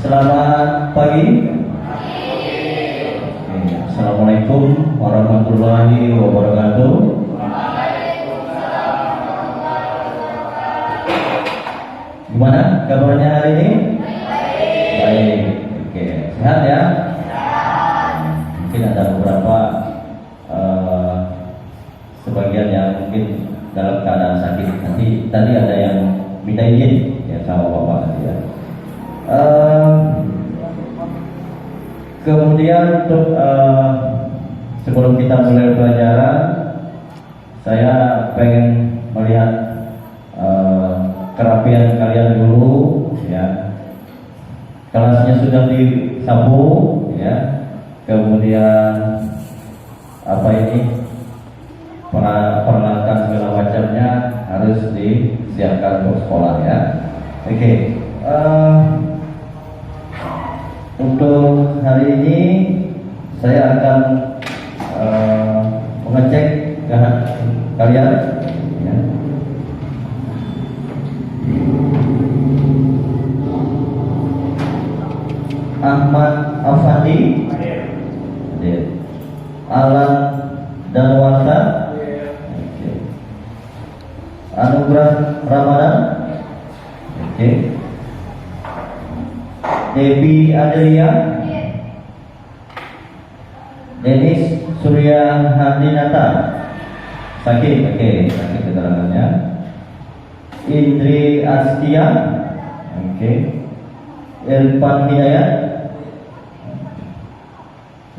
Selamat pagi. Assalamualaikum warahmatullahi wabarakatuh. Gimana kabarnya hari ini? Baik. Oke, sehat ya? Mungkin ada beberapa sebagian yang mungkin dalam keadaan sakit. Tadi ada yang minta izin ya sama bapak nanti ya. Kemudian untuk sebelum kita mulai pelajaran, saya pengen melihat kerapian kalian dulu ya. Kelasnya sudah disapu ya. Kemudian apa ini peralatan segala macamnya harus disiapkan untuk sekolah ya. Oke. Untuk hari ini saya akan mengecek kalian ya. Ahmad Afandi hadir. Alan Danwata hadir. Anugrah Ramadan hadir. Debbie Adelia, Denis Surya Handinata, sakit keterangannya. Indri Astia, Irfan Hidayat,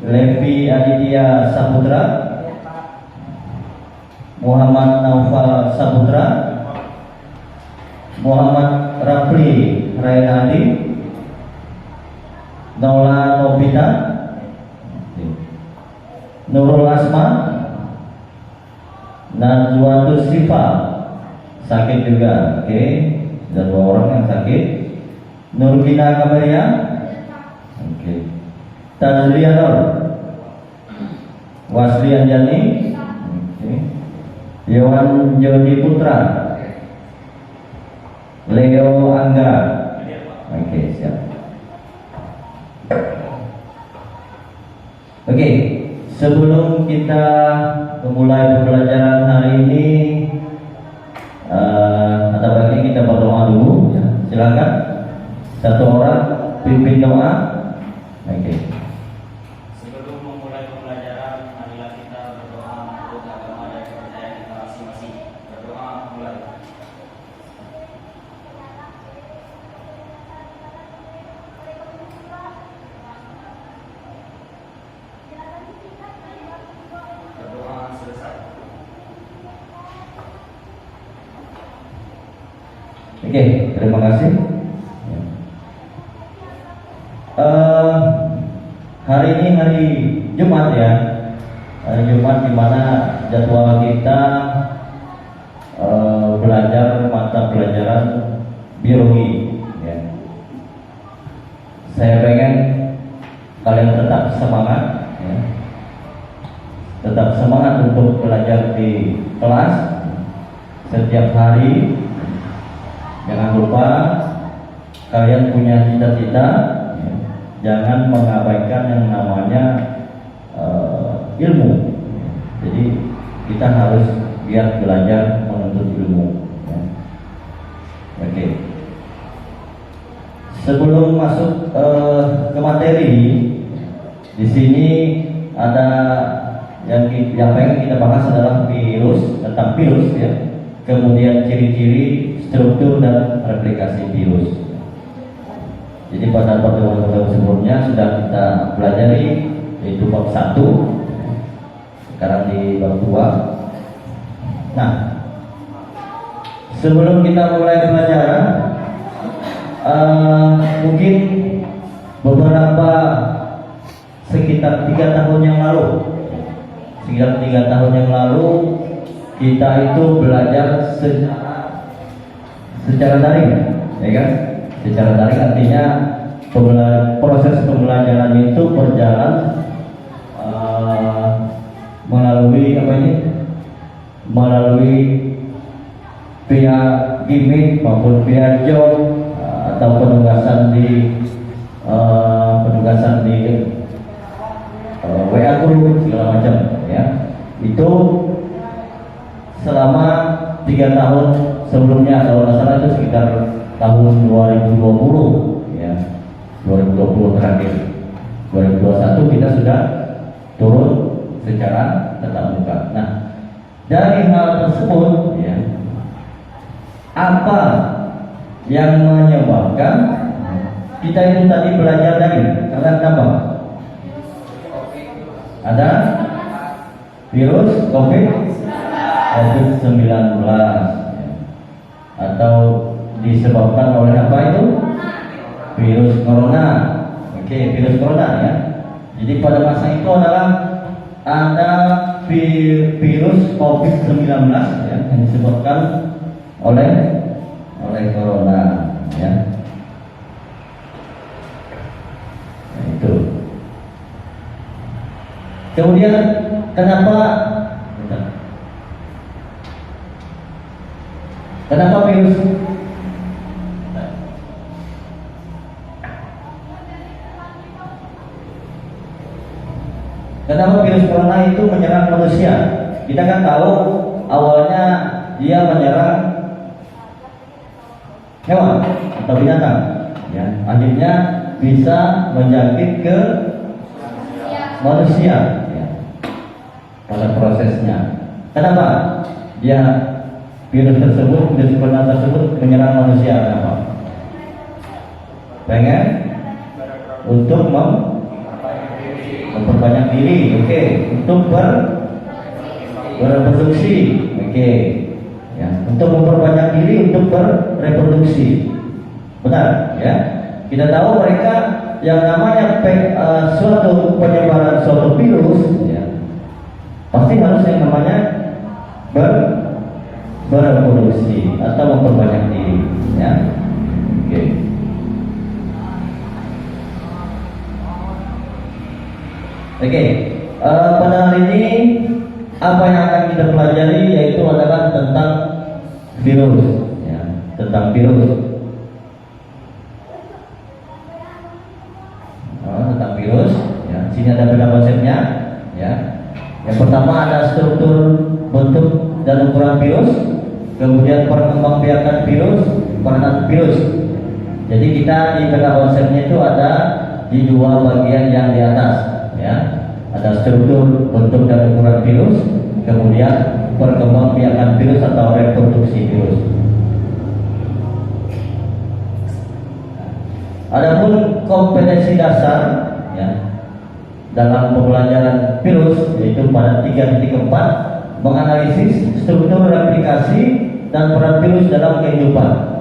Levi Aditya Saputra, Muhammad Naufal Saputra, Muhammad Rafli Rainadi, Nola Nobita, Nurul Asma, Najwatus Sifa, sakit juga, ada 2 orang yang sakit. Nurgina Kameria, Tazlianor, Wasli Anjani, Yohan Jody Putra, Leo Anggara, siap. Sebelum kita memulai pembelajaran hari ini, ada baiknya kita berdoa dulu ya. Silakan satu orang pimpin doa. Sebelum memulai pembelajaran, marilah kita berdoa untuk agama dan kepercayaan kita masing-masing. Berdoa mulai. Terima kasih. Hari ini hari Jumat ya. Hari Jumat di mana jadwal kita belajar mata pelajaran biologi ya. Saya pengen kalian tetap semangat ya. Tetap semangat untuk belajar di kelas setiap hari. Jangan lupa kalian punya cita-cita ya. Jangan mengabaikan yang namanya ilmu. Jadi kita harus giat belajar menuntut ilmu ya. Sebelum masuk ke materi, di sini ada yang pengen kita bahas adalah tentang virus ya. Kemudian ciri-ciri, struktur dan replikasi virus. Jadi pada pertemuan sebelumnya sudah kita pelajari yaitu bab 1. Sekarang di bab 2. Nah, sebelum kita mulai pelajaran, mungkin beberapa sekitar 3 tahun yang lalu, kita itu belajar secara daring, ya kan? Secara daring artinya proses pembelajaran itu berjalan melalui via gimmick maupun via job atau penugasan di di WA group segala macam ya. Itu selama 3 tahun sebelumnya, kalau nggak salah itu sekitar tahun 2020 ya, 2020 terakhir. 2021 kita sudah turun secara tatap muka. Nah, dari hal tersebut ya, apa yang menyebabkan kita itu tadi belajar daring? Karena apa? Ada virus COVID-19 ya. Atau disebabkan oleh apa itu? Virus corona. Oke, virus corona ya. Jadi pada masa itu adalah ada virus COVID-19 ya, yang disebabkan oleh corona ya. Nah, itu. Kemudian kenapa virus corona itu menyerang manusia? Kita kan tahu awalnya dia menyerang hewan atau binatang ya, akhirnya bisa menjangkit ke manusia ya, pada prosesnya. Kenapa dia virus corona tersebut menyerang manusia? Kenapa? Pengen untuk memperbanyak diri, oke, untuk bereproduksi, oke, ya, untuk memperbanyak diri, untuk bereproduksi, benar, ya. Kita tahu mereka yang namanya suatu penyebaran suatu virus, ya, pasti harus yang namanya bereproduksi atau memperbanyak diri, ya, oke. Oke, pada hari ini apa yang akan kita pelajari yaitu adalah tentang virus, ya, tentang virus. Tentang virus, ya. Sini ada beda konsepnya, ya. Yang pertama ada struktur, bentuk dan ukuran virus, kemudian perkembangbiakan virus, peranan virus. Jadi kita di beda konsepnya itu ada di dua bagian yang di atas. Ya, ada struktur, bentuk dan ukuran virus, kemudian perkembangbiakan virus atau reproduksi virus. Adapun kompetensi dasar ya, dalam pembelajaran virus yaitu pada 3.4 menganalisis struktur, replikasi dan peran virus dalam kehidupan.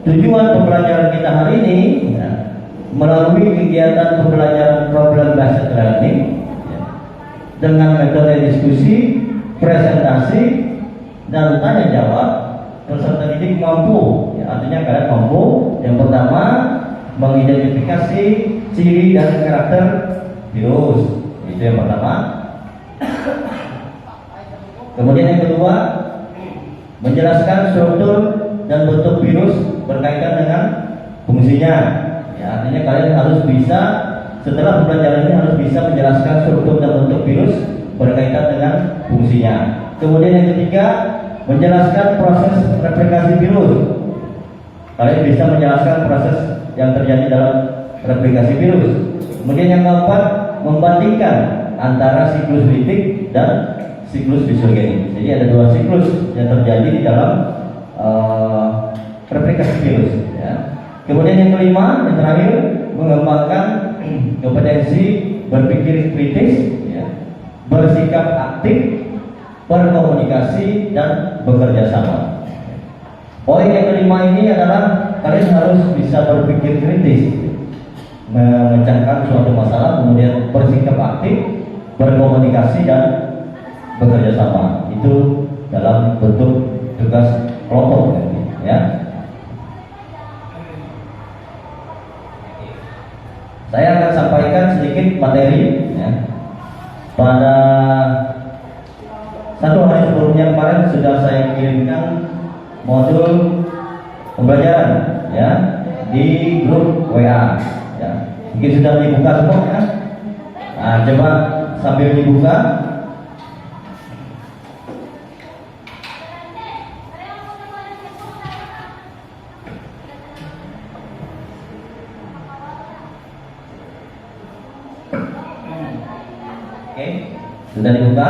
Tujuan pembelajaran kita hari ini ya, melalui kegiatan pembelajaran problem based learning ya, dengan metode diskusi, presentasi, dan tanya jawab, peserta didik mampu, ya, artinya kalian mampu yang pertama mengidentifikasi ciri dan karakter virus, itu yang pertama. Kemudian yang kedua, menjelaskan struktur dan bentuk virus berkaitan dengan fungsinya. Ya, artinya kalian harus bisa, setelah pembelajaran ini harus bisa menjelaskan struktur dan bentuk virus berkaitan dengan fungsinya. Kemudian yang ketiga, menjelaskan proses replikasi virus. Kalian bisa menjelaskan proses yang terjadi dalam replikasi virus. Kemudian yang keempat, membandingkan antara siklus litik dan siklus fisiogenik. Jadi ada dua siklus yang terjadi di dalam replikasi virus. Ya. Kemudian yang kelima, yang terakhir, mengembangkan kompetensi berpikir kritis, ya, bersikap aktif, berkomunikasi, dan bekerja sama. Poin yang kelima ini adalah kalian harus bisa berpikir kritis, memecahkan suatu masalah, kemudian bersikap aktif, berkomunikasi, dan bekerja sama. Itu dalam bentuk tugas kelompok, ya. Saya akan sampaikan sedikit materi ya. Pada satu hari sebelumnya kemarin sudah saya kirimkan modul pembelajaran ya di grup WA ya. Mungkin sudah dibuka semua ya. Nah, coba sambil dibuka. Oke, sudah dibuka.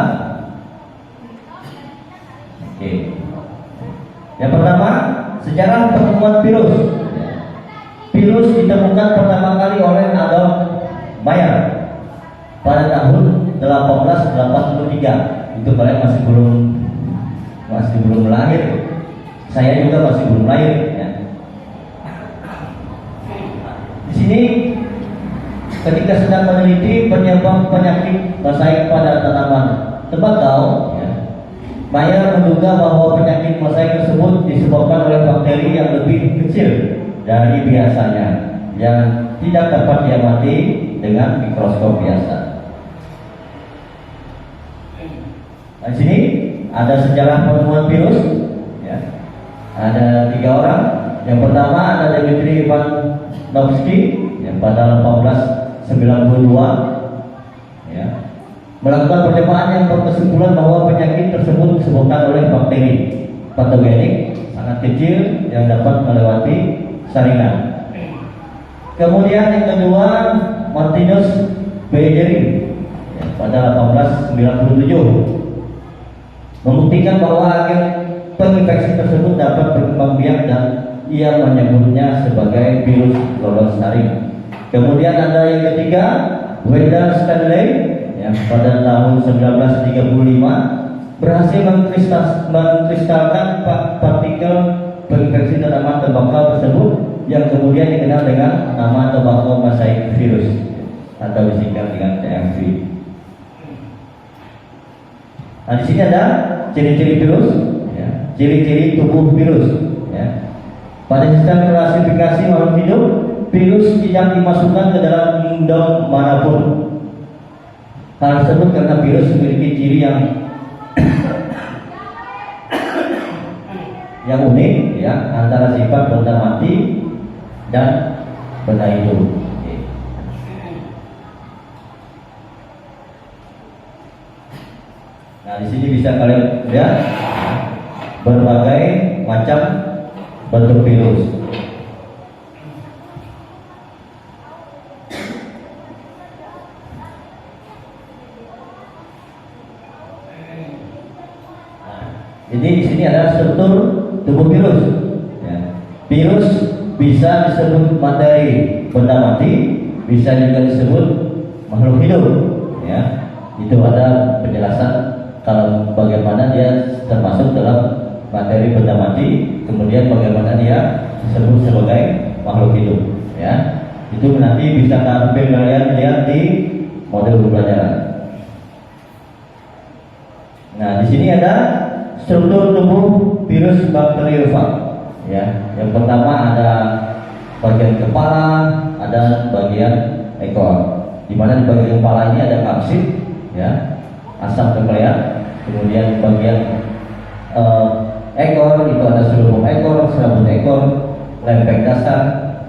Oke. Yang pertama, sejarah penemuan virus. Virus ditemukan pertama kali oleh Adolf Bayer pada tahun 1883. Itu kalian masih belum lahir. Saya juga masih belum lahir. Ya. Di sini, ketika sedang meneliti penyebab penyakit mosaik pada tanaman tembakau, ya, Bayer menduga bahwa penyakit mosaik tersebut disebabkan oleh bakteri yang lebih kecil dari biasanya, yang tidak dapat diamati dengan mikroskop biasa. Nah, di sini ada sejarah penemuan virus. Ya. Ada 3 orang. Yang pertama ada Dmitri Ivanovsky yang pada 1892 ya, melakukan percobaan yang berkesimpulan bahwa penyakit tersebut disebabkan oleh bakteri patogenik sangat kecil yang dapat melewati saringan. Kemudian yang kedua Martinus Beijering ya, pada 1897 membuktikan bahwa agen penginfeksi tersebut dapat berkembang biak dan ia menyebutnya sebagai virus lolos saring. Kemudian ada yang ketiga Wendell Stanley yang pada tahun 1935 berhasil mengkristalkan partikel penginfeksi tanaman tembakau tersebut yang kemudian dikenal dengan nama tobacco mosaic virus atau disingkat dengan TMV. Nah, di sini ada ciri-ciri virus, ya, ciri-ciri tubuh virus. Ya. Pada sistem klasifikasi makhluk hidup, virus tidak dimasukkan ke dalam kingdom manapun. Hal tersebut karena virus memiliki ciri yang unik, ya, antara sifat benda mati dan benda hidup. Nah, di sini bisa kalian lihat berbagai macam bentuk virus. Jadi di sini ada struktur tubuh virus. Ya. Virus bisa disebut materi benda mati, bisa juga disebut makhluk hidup. Ya. Itu ada penjelasan kalau bagaimana dia termasuk dalam materi benda mati, kemudian bagaimana dia disebut sebagai makhluk hidup. Ya. Itu nanti bisa kalian lihat di modul pembelajaran. Nah, di sini ada struktur tubuh virus bakteriofag. Ya, yang pertama ada bagian kepala, ada bagian ekor. Di mana di bagian kepala ini ada kapsid, ya, asam nukleat. Kemudian bagian ekor itu ada selubung ekor, serabut ekor, lempeng dasar,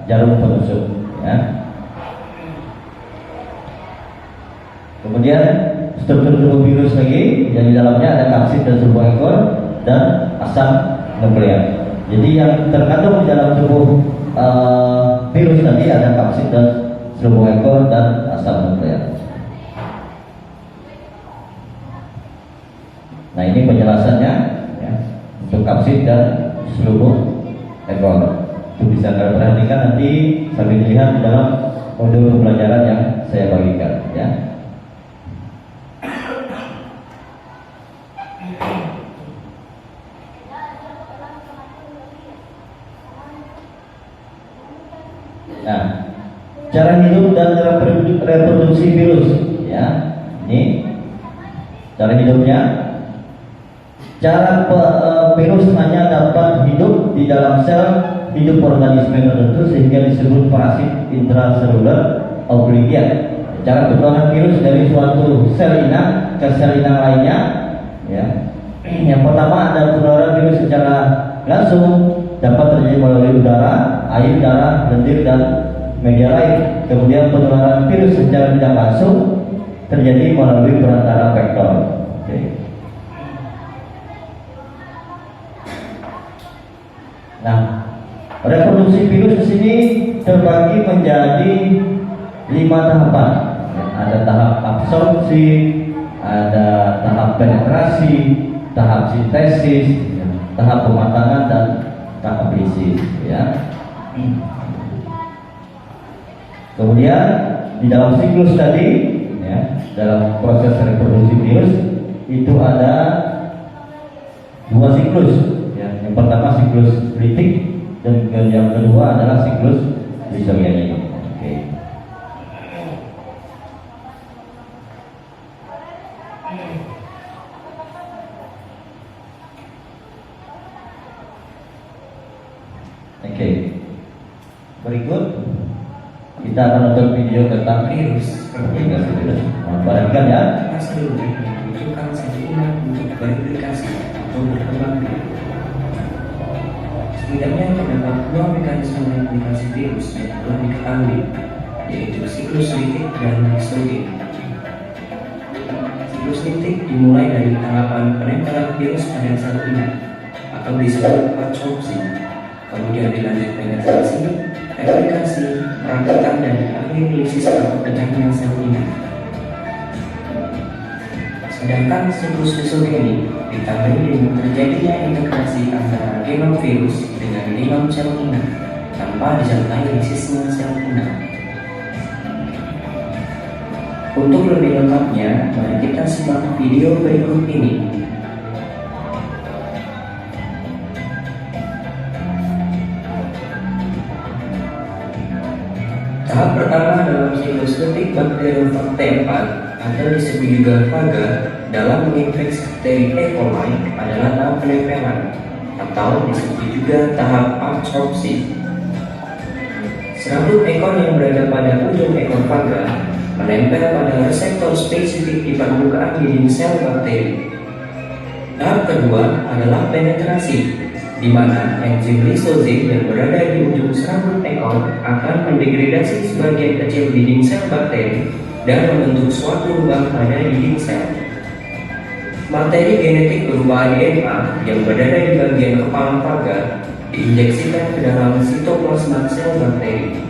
jarum penusuk. Ya. Kemudian struktur tubuh virus lagi yang di dalamnya ada kapsid dan selubung ekor dan asam nukleat. Jadi yang terkandung di dalam tubuh virus tadi ada kapsid dan selubung ekor dan asam nukleat. Nah, ini penjelasannya, ya, untuk kapsid dan selubung ekor. Itu bisa kalian perhatikan nanti sambil dilihat di dalam modul pembelajaran yang saya bagikan. Ya. Nah, cara hidup dan cara reproduksi virus, ya. Ini cara hidupnya. Cara virus hanya dapat hidup di dalam sel hidup organisme tertentu sehingga disebut parasit intraseluler obligat. Cara penularan virus dari suatu sel inang ke sel inang lainnya, ya. Yang pertama ada penularan virus secara langsung, dapat terjadi melalui udara, air, darah, lendir dan media lain. Kemudian penularan virus secara tidak langsung terjadi melalui perantara vektor. Oke. Nah, reproduksi virus di sini terbagi menjadi 5 tahapan. Ada tahap absorpsi, ada tahap penetrasi, tahap sintesis, tahap pematangan, dan tahap lisis. Ya. Kemudian di dalam siklus tadi, ya, dalam proses reproduksi virus itu ada 2 siklus. Ya. Yang pertama siklus litik dan yang kedua adalah siklus lysogenik. Oke. Oke. Berikut kita akan nonton video tentang virus replikasi virus. Perhatikan ya. masa dulu membutuhkan satu inang untuk bereplikasi atau berkembang biak. Setidaknya terdapat 2 mekanisme replikasi virus yang telah diketahui, yaitu siklus litik dan lysogenik. Siklus litik dimulai dari tahapan penempelan virus pada sel inang atau disebut absorpsi, kemudian dilanjut penetrasi, replikasi, perakitan, dan akhir lisis atau pecahnya sel inang. Sedangkan siklus lysogenik ditandai dengan terjadinya integrasi antara genom virus dengan genom sel inang tanpa disertai lisisnya sel inang. Untuk lebih lengkapnya, mari kita simak video berikut ini. Tahap pertama dalam siklus litik bakteriofag T4 atau disebut juga faga dalam menginfeksi bakteri E. coli adalah tahap penempelan atau disebut juga tahap absorpsi. Serabut ekor yang berada pada ujung ekor faga menempel pada reseptor spesifik di permukaan dinding sel bakteri. Tahap kedua adalah penetrasi, di mana enzim lysozik yang berada di ujung serabut ekor akan mendegradasi sebagian kecil dinding sel bakteri dan membentuk suatu lubang pada dinding sel. Materi genetik berupa DNA yang berada di bagian kepala faga diinjeksikan ke dalam sitoplasma sel bakteri.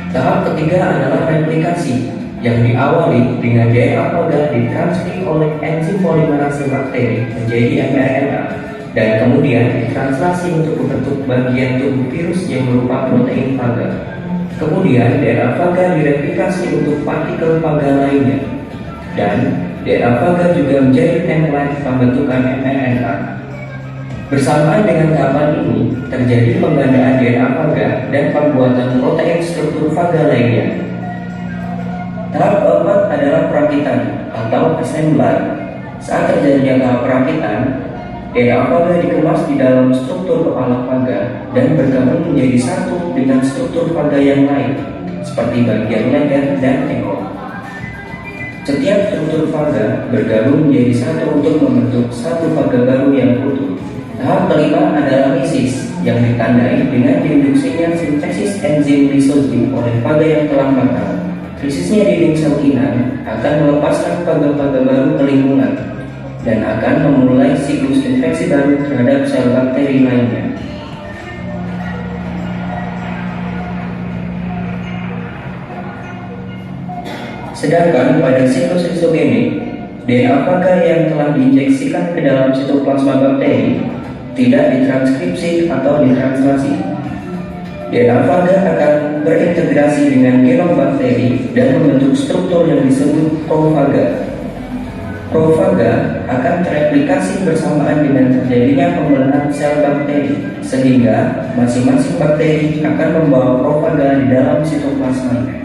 Tahap ketiga adalah replikasi, yang diawali dengan DNA faga ditranskrip oleh enzim polimerase bakteri menjadi mRNA dan kemudian ditranslasi untuk membentuk bagian tubuh virus yang berupa protein faga. Kemudian DNA faga direplikasi untuk partikel faga lainnya, dan DNA faga juga menjadi template pembentukan mRNA. Bersamaan dengan tahapan ini, terjadi penggandaan DNA faga dan pembuatan protein struktur faga lainnya. Tahap keempat adalah perakitan atau assembly. Saat terjadinya tahap perakitan, DNA faga dikemas di dalam struktur kepala faga dan bergabung menjadi satu dengan struktur faga yang lain, seperti bagian leher dan ekor. Setiap struktur faga bergabung menjadi satu untuk membentuk satu faga baru yang utuh. Tahap kelima adalah lisis, yang ditandai dengan diinduksinya sintesis enzim lysozik oleh faga yang telah matang. Lisisnya dinding sel inang akan melepaskan faga-faga baru ke lingkungan dan akan memulai siklus infeksi baru terhadap sel bakteri lainnya. Sedangkan pada siklus lysogenik, DNA faga yang telah diinjeksikan ke dalam sitoplasma bakteri tidak ditranskripsi atau ditranslasi. DNA faga akan berintegrasi dengan genom bakteri dan membentuk struktur yang disebut profaga. Profaga akan tereplikasi bersamaan dengan terjadinya pembelahan sel bakteri, sehingga masing-masing bakteri akan membawa profaga di dalam sitoplasmanya.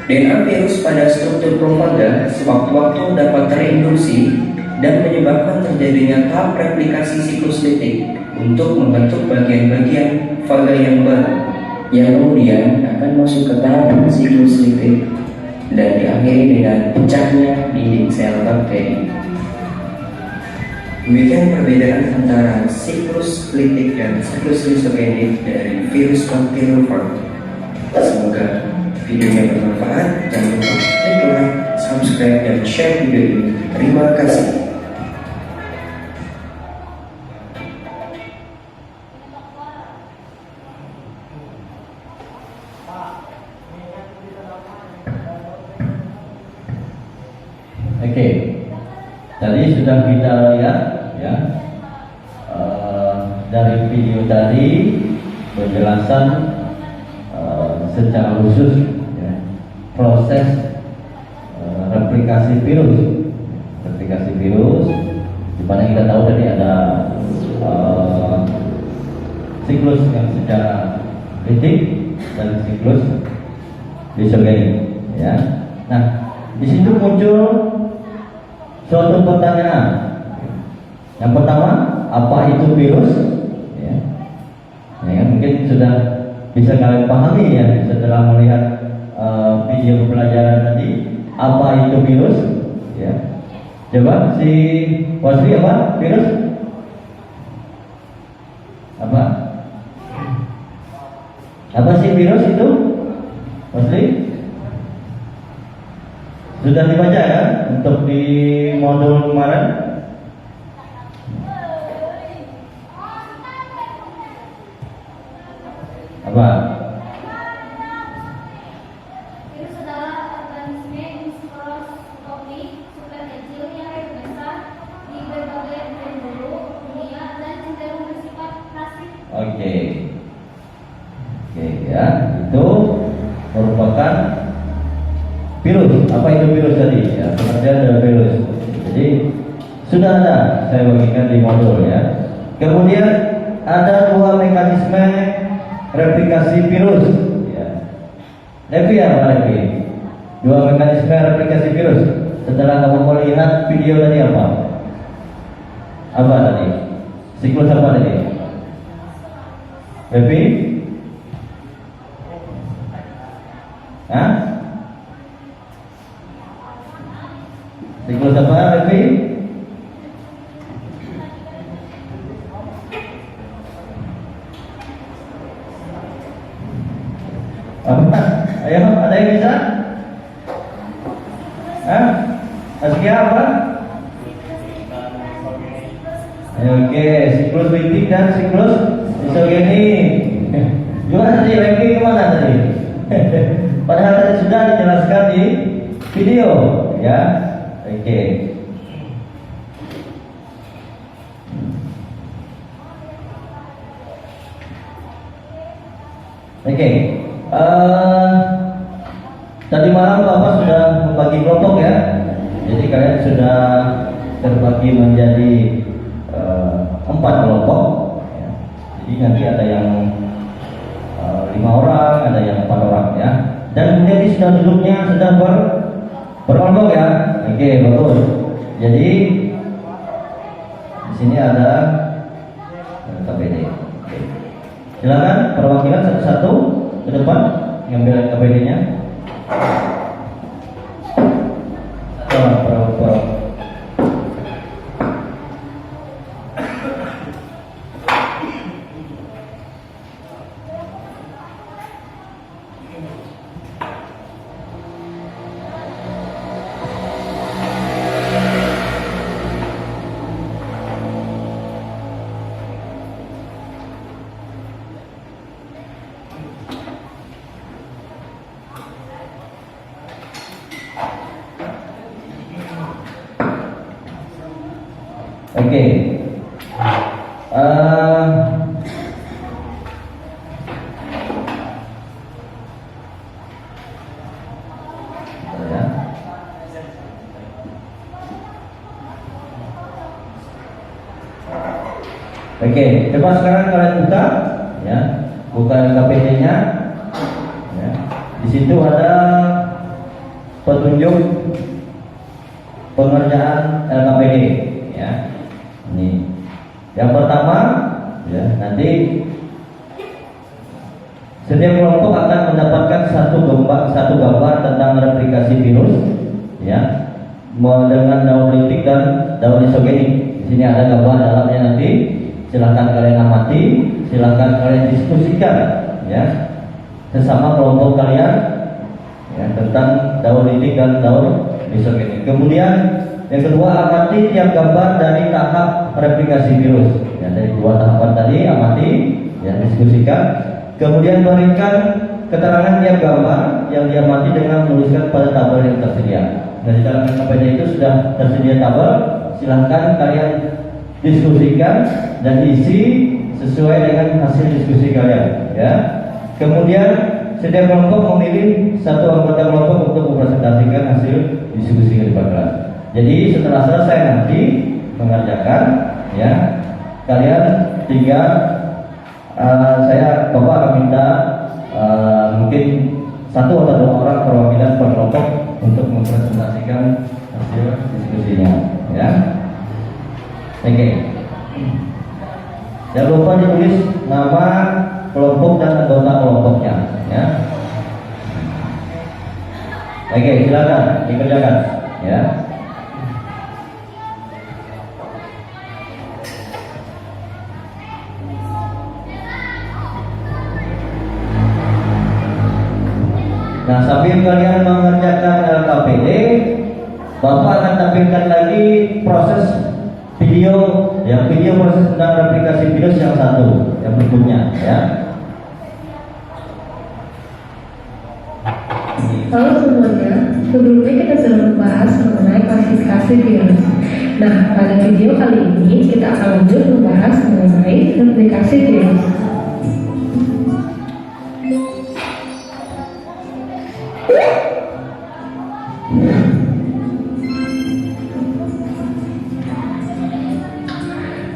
DNA virus pada struktur profaga sewaktu-waktu dapat terinduksi dan menyebabkan terjadinya tahap replikasi siklus litik untuk membentuk bagian-bagian faga yang baru, yang kemudian akan masuk ke tahap siklus litik dan diakhiri dengan pecahnya dinding sel bakteri. Demikian perbedaan antara siklus litik dan siklus lisogenik dari virus papillomavirus. Semoga videonya bermanfaat. Jangan lupa klik like, subscribe, dan share video ini. Terima kasih. Oke, tadi sudah kita lihat ya dari video tadi penjelasan secara khusus ya, proses replikasi virus, di mana kita tahu tadi ada siklus yang secara litik dan siklus lisogenik ya. Nah, di situ muncul suatu pertanyaan. Yang pertama, apa itu virus? Ya, mungkin sudah bisa kalian pahami ya setelah melihat video pembelajaran tadi. Apa itu virus? Ya, coba si Wasri, apa virus? Apa sih virus itu? Wasri? Sudah dibaca kan untuk di modul kemarin? Apa? Virus adalah organisme mikroskopik super kecil yang terbesar di berbagai penjuru dunia dan cenderung bersifat plastik. Oke ya, itu merupakan virus. Apa itu virus tadi? Ya, pengertian dari virus. Jadi sudah ada, saya bagikan di modul ya. Kemudian ada dua mekanisme replikasi virus. Ya. Levi apa Levi? Dua mekanisme replikasi virus. Setelah kamu melihat video tadi apa? Apa tadi? Siklus apa tadi? Levi? Hah? Siklus apa Levi? Apa? Ayo, ada yang bisa? Hah? Askia apa? Oke, siklus litik dan siklus lisogenik. Gimana tadi Levi, kemana tadi? Padahal tadi sudah dijelaskan di video ya. Oke. Tadi malam Bapak sudah membagi kelompok ya. Jadi kalian sudah terbagi menjadi 4 kelompok ya. Jadi nanti ada yang 5 orang, ada yang 4 orang ya. Dan kemudian ini sudah duduknya sudah berkelompok ya. Oke, bagus. Jadi di sini ada KPD. Oke. Silakan perwakilan satu-satu ke depan ngambil KPD-nya. Oke. Oke, coba sekarang kalian buka, ya, buka KPD-nya. Ya. Di situ ada petunjuk pengerjaan LKPD, ya. Ini yang pertama, ya, nanti setiap kelompok akan mendapatkan satu gambar tentang replikasi virus, ya, dengan daun litik dan daun isogenik. Di sini ada gambar dalamnya nanti. Silahkan kalian amati, silahkan kalian diskusikan ya sesama kelompok kalian ya, tentang daur litik dan daur lisogenik. Kemudian yang kedua, amati tiap gambar dari tahap replikasi virus. Ya, dari dua tahapan tadi amati, ya diskusikan. Kemudian berikan keterangan tiap gambar yang diamati dengan menuliskan pada tabel yang tersedia. Nah, di dalam KPD itu sudah tersedia tabel. Silahkan kalian diskusikan dan isi sesuai dengan hasil diskusi kalian. Ya. Kemudian setiap kelompok memilih satu anggota kelompok untuk mempresentasikan hasil diskusi di kelas. Jadi setelah selesai nanti mengerjakan, ya kalian tinggal saya Bapak akan minta mungkin satu atau dua orang perwakilan per kelompok untuk mempresentasikan hasil diskusinya, ya. Oke. Jangan lupa ditulis nama kelompok dan anggota kelompoknya, ya. Oke, silakan dikerjakan, ya. Nah, sambil kalian mengerjakan LKPD, Bapak akan tampilkan lagi proses video, ya video proses tentang replikasi virus yang satu, yang berikutnya, ya. Halo semuanya, sebelumnya kita sudah membahas mengenai klasifikasi virus. Nah, pada video kali ini kita akan lanjut membahas mengenai replikasi virus.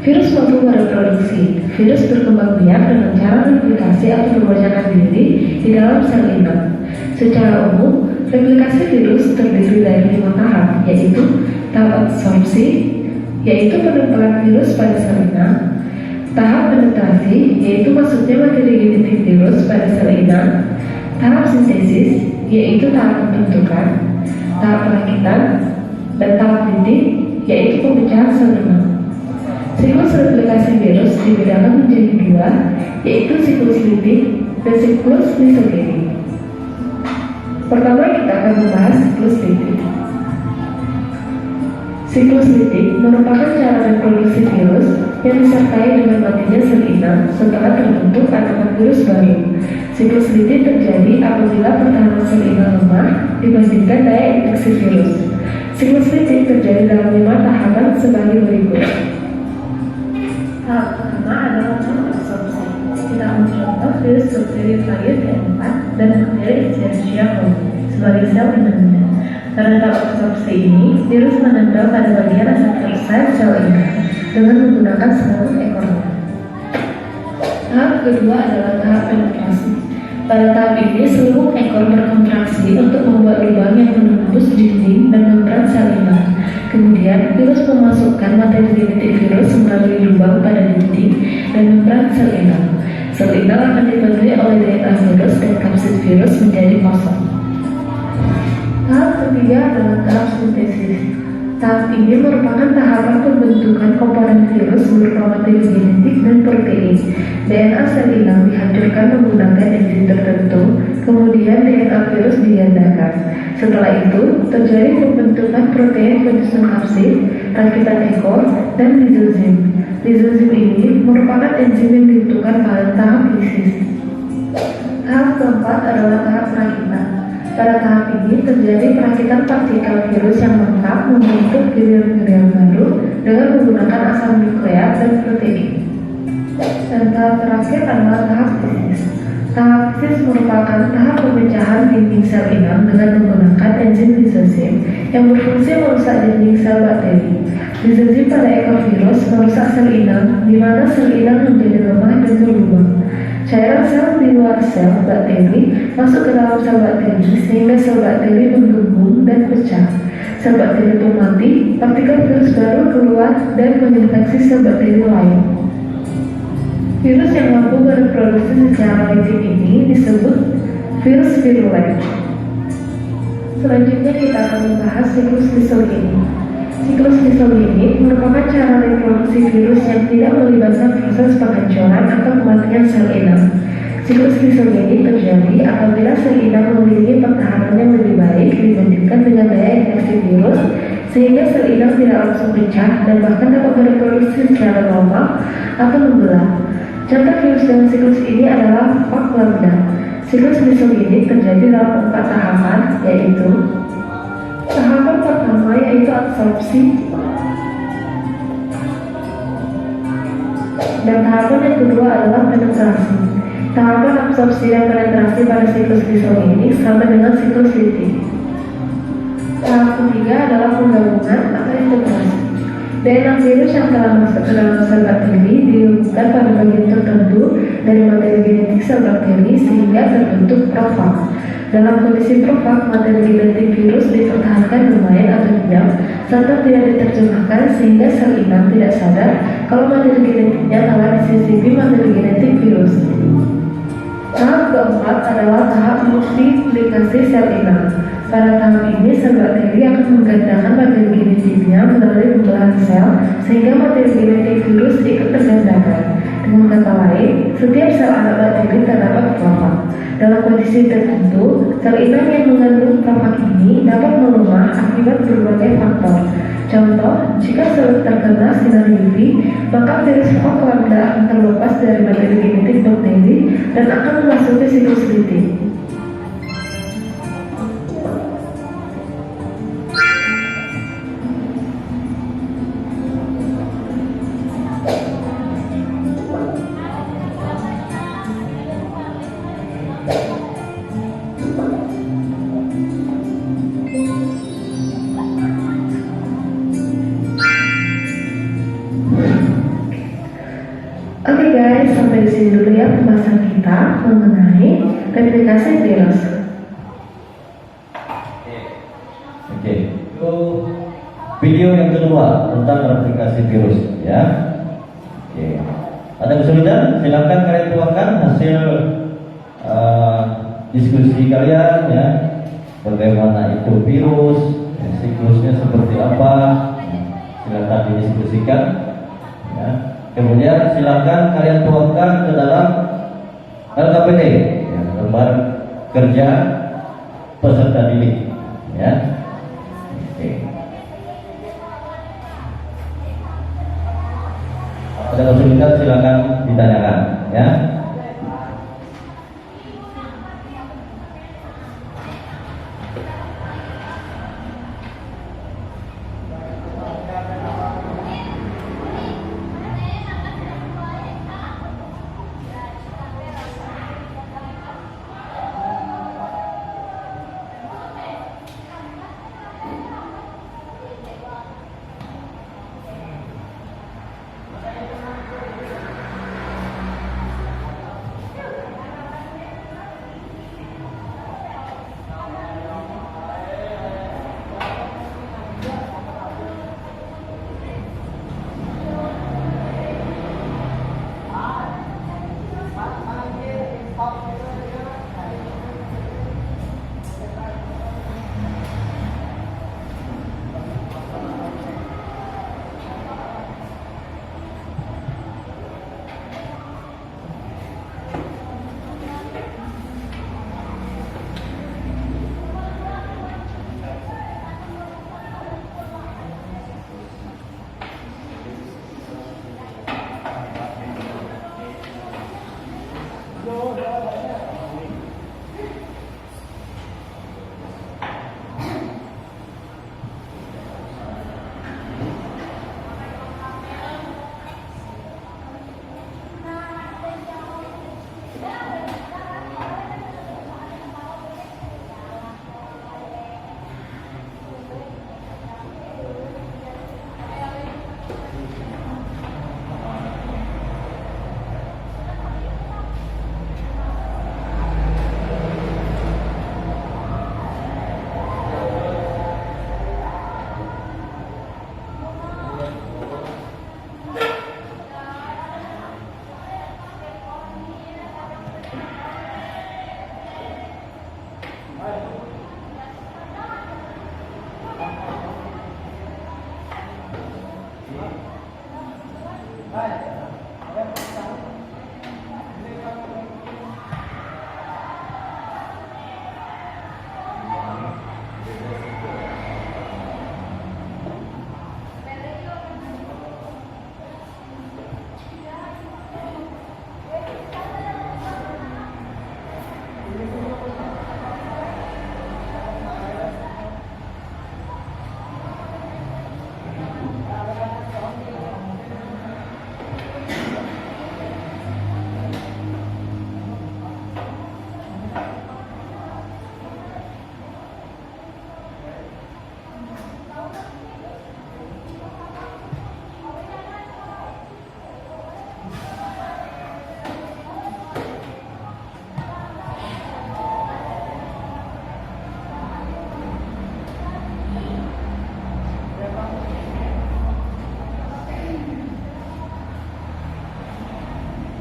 Virus mampu mereproduksi. Virus berkembang biak dengan cara replikasi atau membanyakan diri di dalam sel inang. Secara umum, replikasi virus terdiri dari 5 tahap, yaitu tahap absorpsi, yaitu penempelan virus pada sel inang; tahap penetrasi, yaitu masuknya materi genetik virus pada sel inang; tahap sintesis, yaitu tahap pembentukan; tahap perakitan; dan tahap litik, yaitu pemecahan sel inang. Siklus replikasi virus dibedakan menjadi 2, yaitu siklus litik dan siklus lisogenik. Pertama, kita akan membahas siklus litik. Siklus litik merupakan cara reproduksi virus yang disertai dengan matinya sel inang setelah terbentuk tanaman virus baru. Siklus litik terjadi apabila pertahanan sel inang lemah dibandingkan daya infeksi virus. Siklus litik terjadi dalam 5 tahapan sebagai berikut. Tahap pertama adalah tahap absorpsi. Kita mencontoh virus bakteri T4 dan bakteri Escherichia coli sebagai sel inangnya. Pada tahap absorpsi ini, virus menempel pada bagian reseptor sel inang dengan menggunakan seluruh ekornya. Tahap kedua adalah tahap penetrasi. Pada tahap ini, seluruh ekor berkontraksi untuk membuat lubang yang menembus dinding dan membran sel inang. Kemudian, virus memasukkan materi genetik virus melalui lubang pada dinding dan membran sel inang. Sel inang akan dipenuhi oleh DNA virus dan kapsid virus menjadi kosong. Tahap ketiga adalah tahap sintesis. Tahap ini merupakan tahapan pembentukan komponen virus berupa materi genetik dan protein. DNA sel inang dihancurkan menggunakan enzim tertentu, kemudian DNA virus digandakan. Setelah itu, terjadi pembentukan protein penyusun kapsid, rakitan ekor, dan lizozim. Lizozim ini merupakan enzim yang dibutuhkan pada tahap lisis. Tahap keempat adalah tahap perakitan. Pada tahap ini terjadi perakitan partikel virus yang lengkap membentuk glial baru dengan menggunakan asam nukleat dan protein. Dan tahap terakhir adalah tahap lisis. Tahap lisis merupakan tahap pemecahan dinding sel inang dengan menggunakan enzim lizozim yang berfungsi merusak dinding sel bakteri. Lizozim pada ekor virus merusak sel inang, di mana sel inang menjadi lemah dan berlubang. Cairan sel di luar sel bakteri masuk ke dalam sel bakteri sehingga sel bakteri menggembung dan pecah. Sel bakteri itu mati, partikel virus baru keluar dan menginfeksi sel bakteri lain. Virus yang mampu bereproduksi secara litik ini disebut virus virulen. Selanjutnya kita akan membahas siklus lisogenik. Siklus disogenik merupakan cara reproduksi virus yang tidak melibatkan proses penghancuran atau kematian sel inang. Siklus disogenik terjadi apabila sel inang memiliki pertahanan yang lebih baik dibandingkan dengan daya infeksi virus, sehingga sel inang tidak langsung pecah dan bahkan dapat bereproduksi secara normal atau membelah. Contoh virus dalam siklus ini adalah Pak lambda. Siklus disogenik terjadi dalam 4 tahapan, yaitu tahapan pertama yaitu absorpsi, dan tahapan yang kedua adalah penetrasi. Tahapan absorpsi dan penetrasi pada siklus disogenik sama dengan siklus litik. Tahap ketiga adalah penggabungan atau integrasi. DNA virus yang telah masuk ke dalam sel bakteri dihubungkan pada bagian tertentu dari materi genetik sel bakteri sehingga terbentuk profag. Dalam kondisi profag, materi genetik virus dipertahankan bermain atau diam serta tidak diterjemahkan sehingga sel inang tidak sadar kalau materi genetiknya telah disisipi materi genetik virus. Tahap keempat adalah tahap multiplikasi sel inang. Pada tahap ini, sel bakteri akan menggandakan materi genetiknya melalui pembelahan sel sehingga materi genetik virus ikut tergandakan. Dengan kata lain, setiap sel anak bakteri terdapat profag. Dalam kondisi tertentu, sel inang yang mengandung profag ini dapat melemah akibat berbagai faktor. Contoh, jika sel terkena sinar UV, maka virus Pak lambda akan terlepas dari materi genetik bakteri dan akan memasuki siklus litik. Oke guys, sampai di sini dulu ya pembahasan kita mengenai replikasi virus. Oke, itu video yang kedua tentang replikasi virus ya. Oke, ada kesulitan? Silakan kalian tuangkan hasil diskusi kalian ya. Bagaimana itu virus, siklusnya seperti apa? Silakan didiskusikan ya. Kemudian silakan kalian tuangkan ke dalam LKPD ya, lembar kerja peserta didik ya. Oke. Ada kesulitan silakan ditanyakan ya.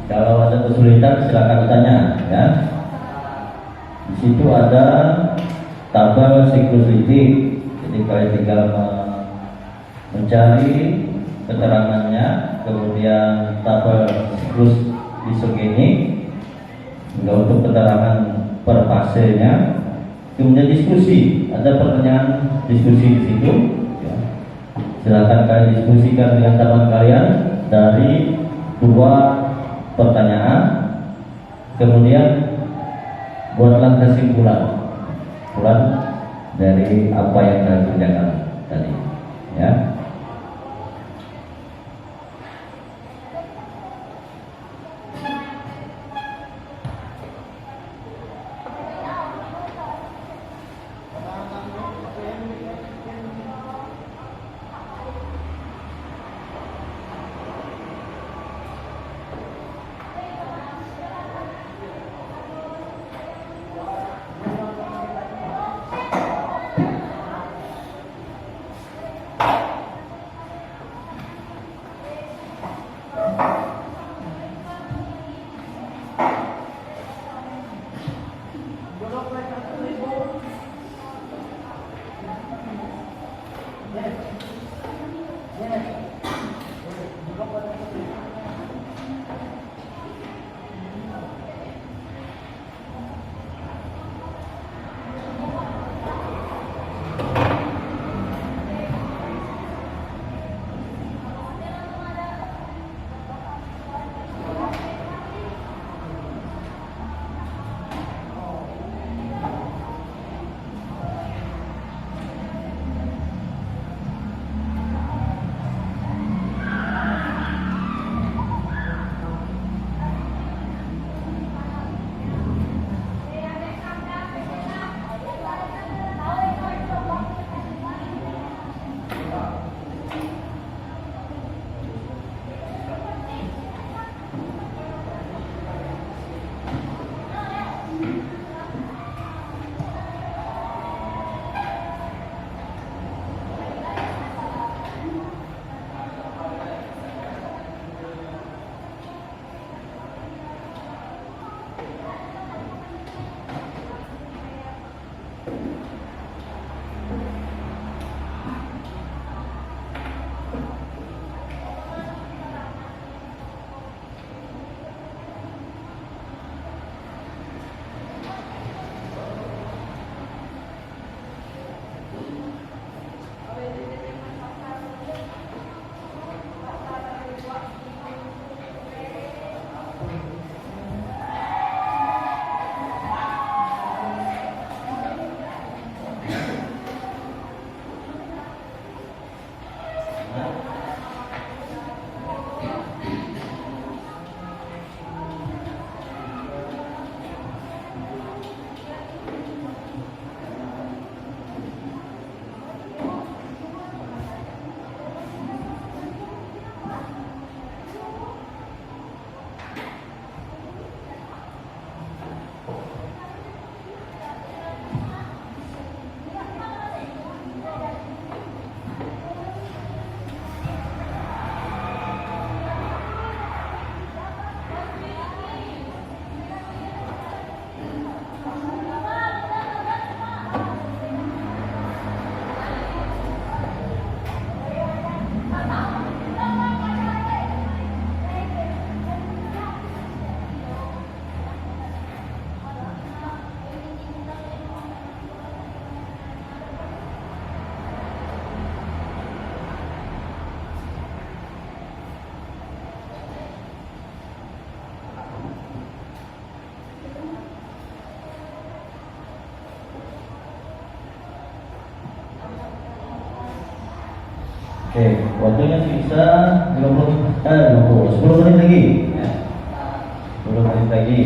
Kalau ada kesulitan silakan tanya ya. Di situ ada tabel siklus litik, jadi kalian tinggal mencari keterangannya, kemudian tabel siklus isogenik, hingga untuk keterangan per fasenya, kemudian diskusi, ada pertanyaan diskusi di situ. Ya. Silakan kalian diskusikan dengan teman kalian dari 2 pertanyaan, kemudian buatlah kesimpulan dari apa yang kalian kerjakan tadi, ya. Oke, waktunya sisa 10 menit lagi. Ya. 10 menit lagi.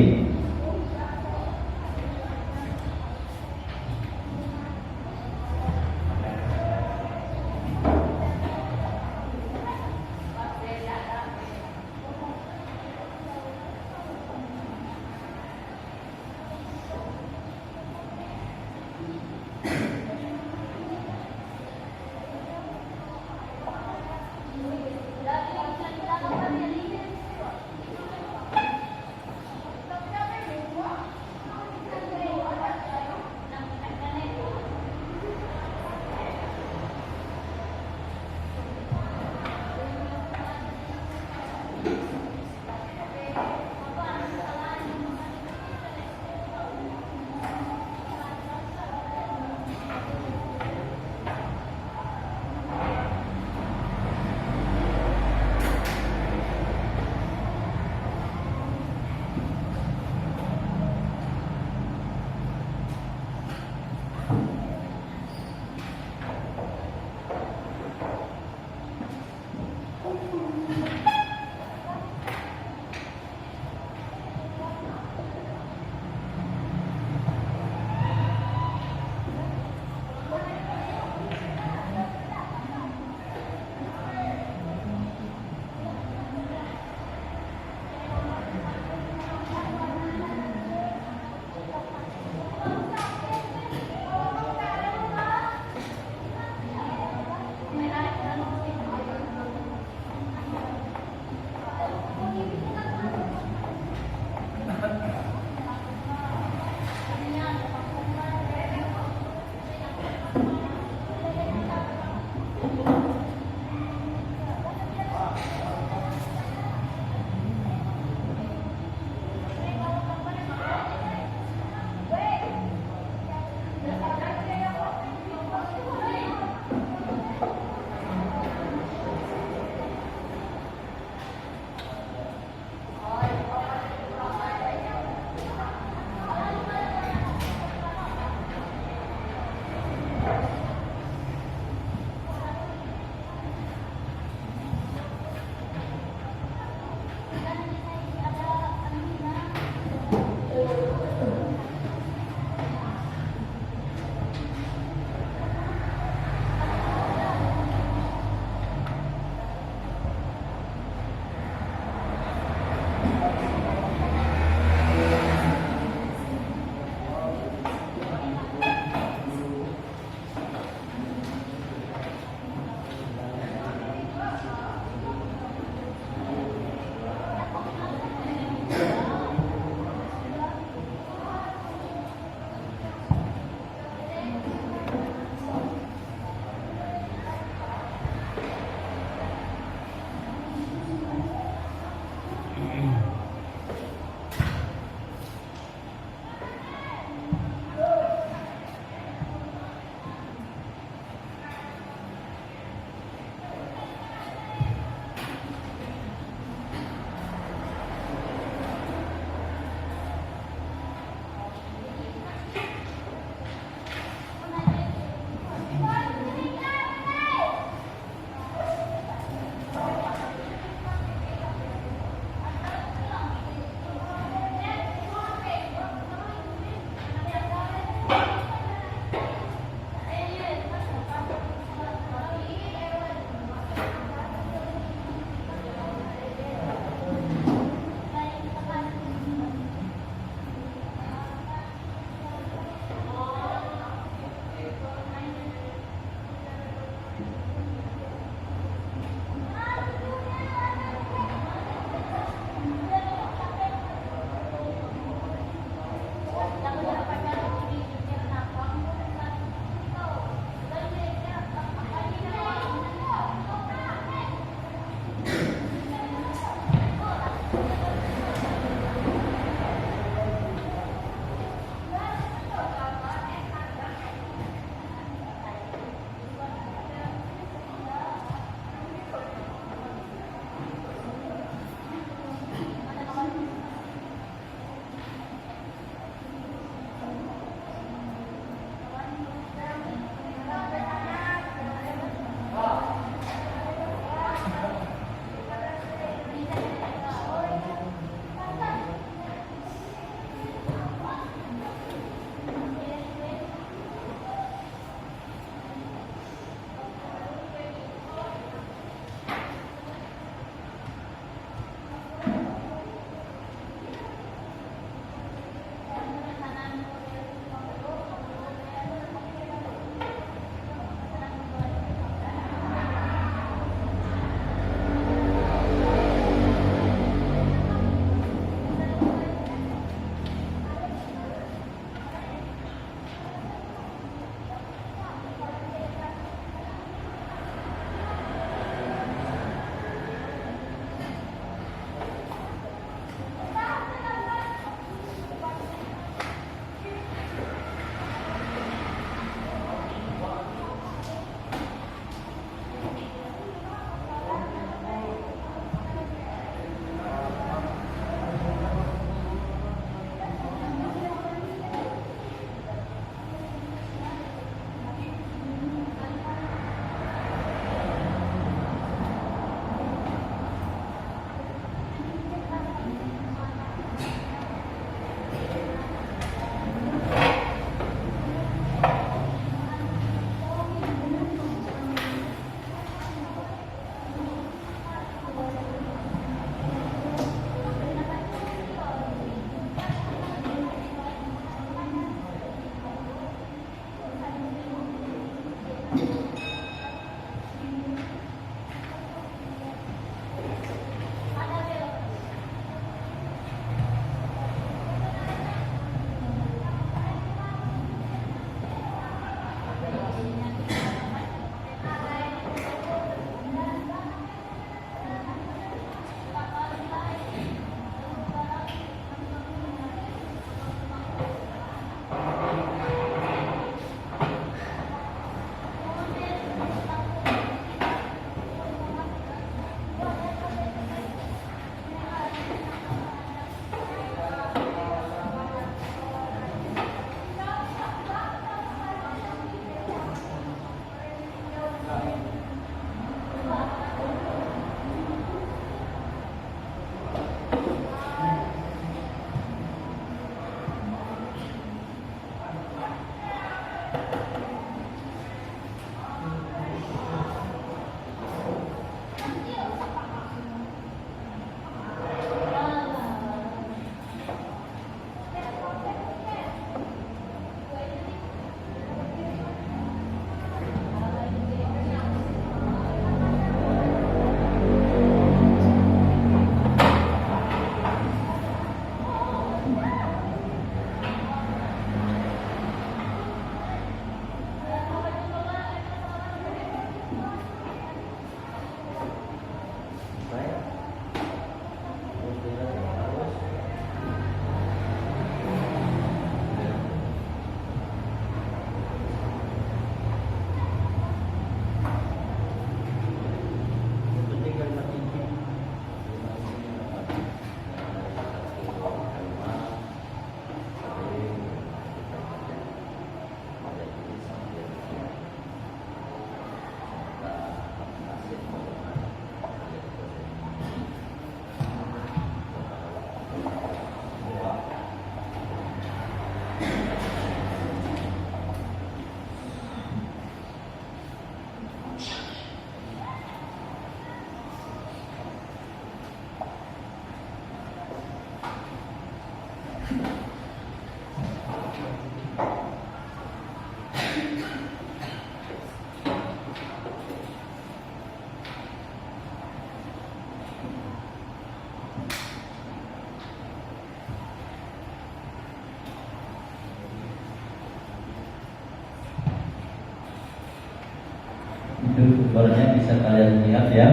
sumbernya bisa kalian lihat ya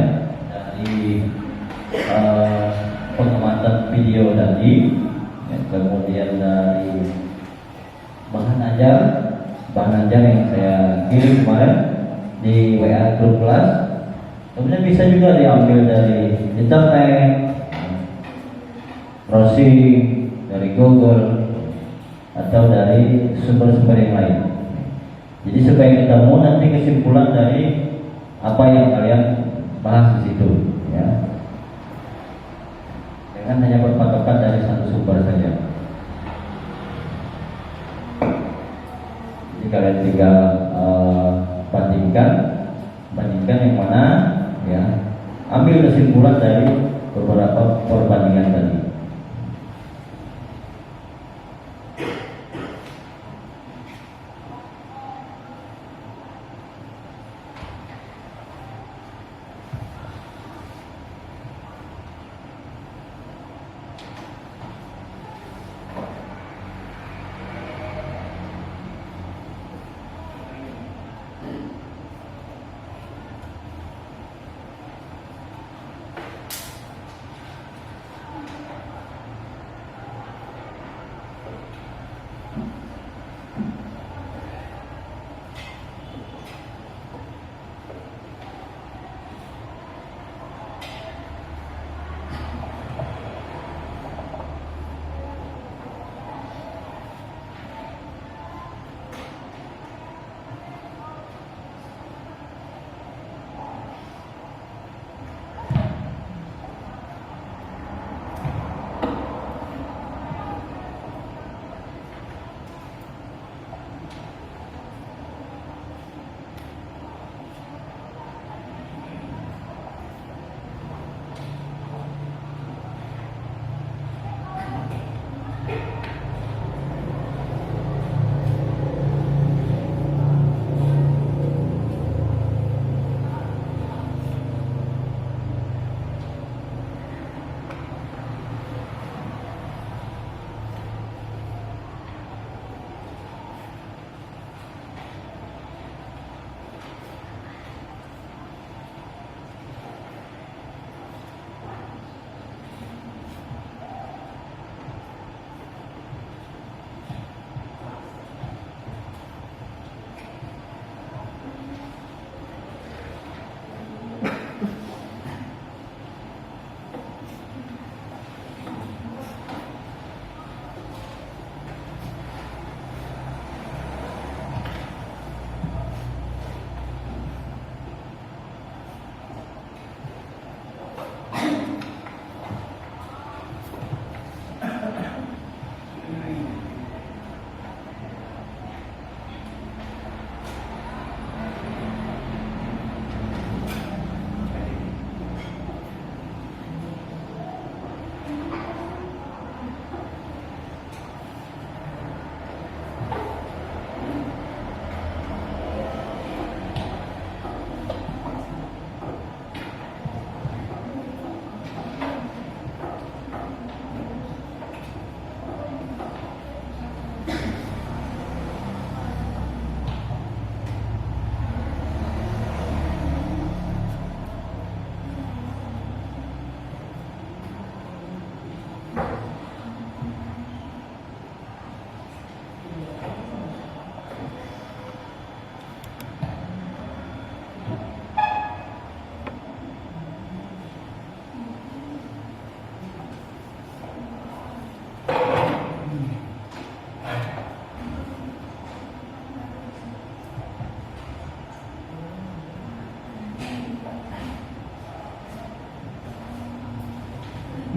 dari pengamatan video tadi, ya, kemudian dari bahan ajar yang saya kirim kemarin di WA grup kelas. Kemudian bisa juga diambil dari internet, browsing, dari Google, atau dari sumber-sumber yang lain. Jadi supaya ketemu nanti kesimpulan dari apa yang kalian bahas di situ, ya. Jangan hanya berpatokan dari satu sumber saja. Jadi kalian tinggal bandingkan yang mana, ya. Ambil kesimpulan dari beberapa perbandingan tadi.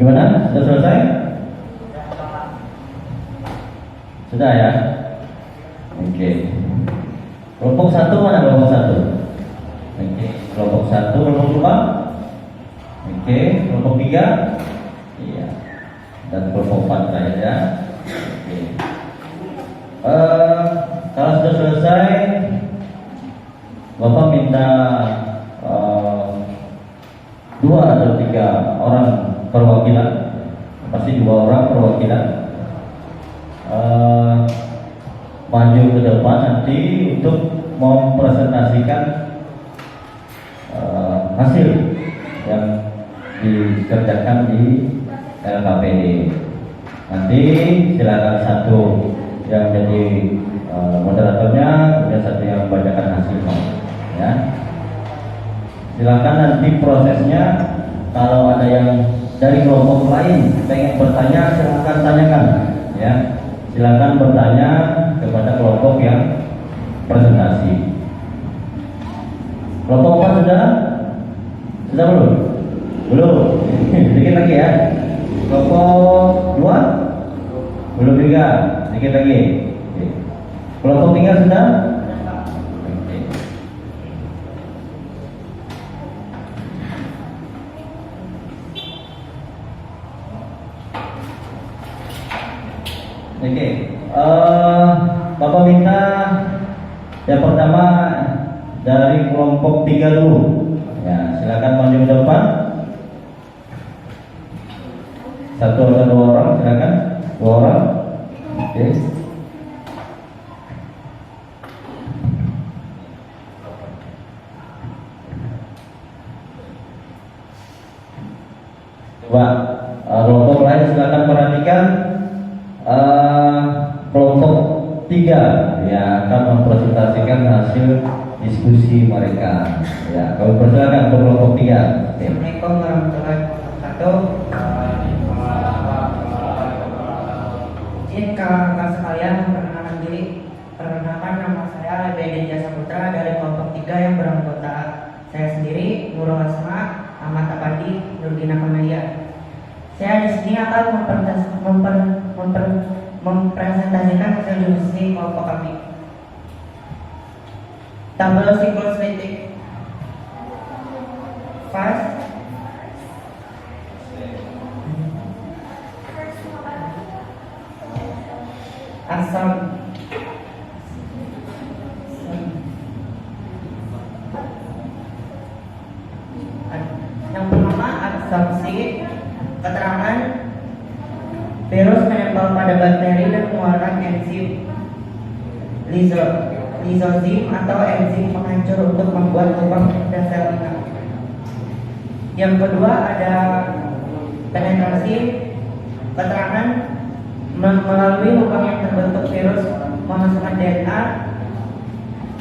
Gimana? Sudah selesai? Sudah ya? Oke. Kelompok satu mana kelompok satu? Oke. Kelompok satu, kelompok dua? Oke. Kelompok tiga? Iya. Dan kelompok empat terakhir ya. Oke. Kalau sudah selesai, Bapak minta 2 atau 3 orang perwakilan, pasti 2 orang perwakilan, maju ke depan nanti untuk mempresentasikan hasil yang dikerjakan di LKPD. Nanti silakan satu yang jadi moderatornya, kemudian satu yang membacakan hasilnya. Ya. Silakan nanti prosesnya, kalau ada yang dari kelompok lain pengen bertanya, silakan tanyakan. Ya, silakan bertanya kepada kelompok yang presentasi. Kelompok 4 sudah? Sudah belum? Belum. Sedikit lagi ya. Kelompok 2? Belum juga. Sedikit lagi. Oke. Kelompok 3 sudah? Oke. Oke. Bapak minta yang pertama dari kelompok 3 dulu. Ya, silakan maju ke depan. Satu atau dua orang, silakan. Dua orang. Oke. Coba kelompok lain silakan perhatikan kelompok 3 yang akan mempresentasikan hasil diskusi mereka. Ya, kami persilakan untuk kelompok 3. Assalamualaikum warahmatullahi wabarakatuh. Izin kakak sekalian memperkenalkan diri. Perkenalkan, nama saya Beden Jasa Putra dari kelompok 3 yang beranggota saya sendiri, Nurul Asma, Ahmad Abadi, Nurgina Kamelia. Saya di sini akan mempresentasikan hasil diskusi kelompok kami. Tabel siklus litik fast asam yang pertama absorpsi, keterangan virus menempel pada bakteri dan mengeluarkan enzim lizozim atau enzim penghancur untuk membuat lubang pada sel inang. Yang kedua ada penetrasi, keterangan melalui lubang yang terbentuk virus memasukkan DNA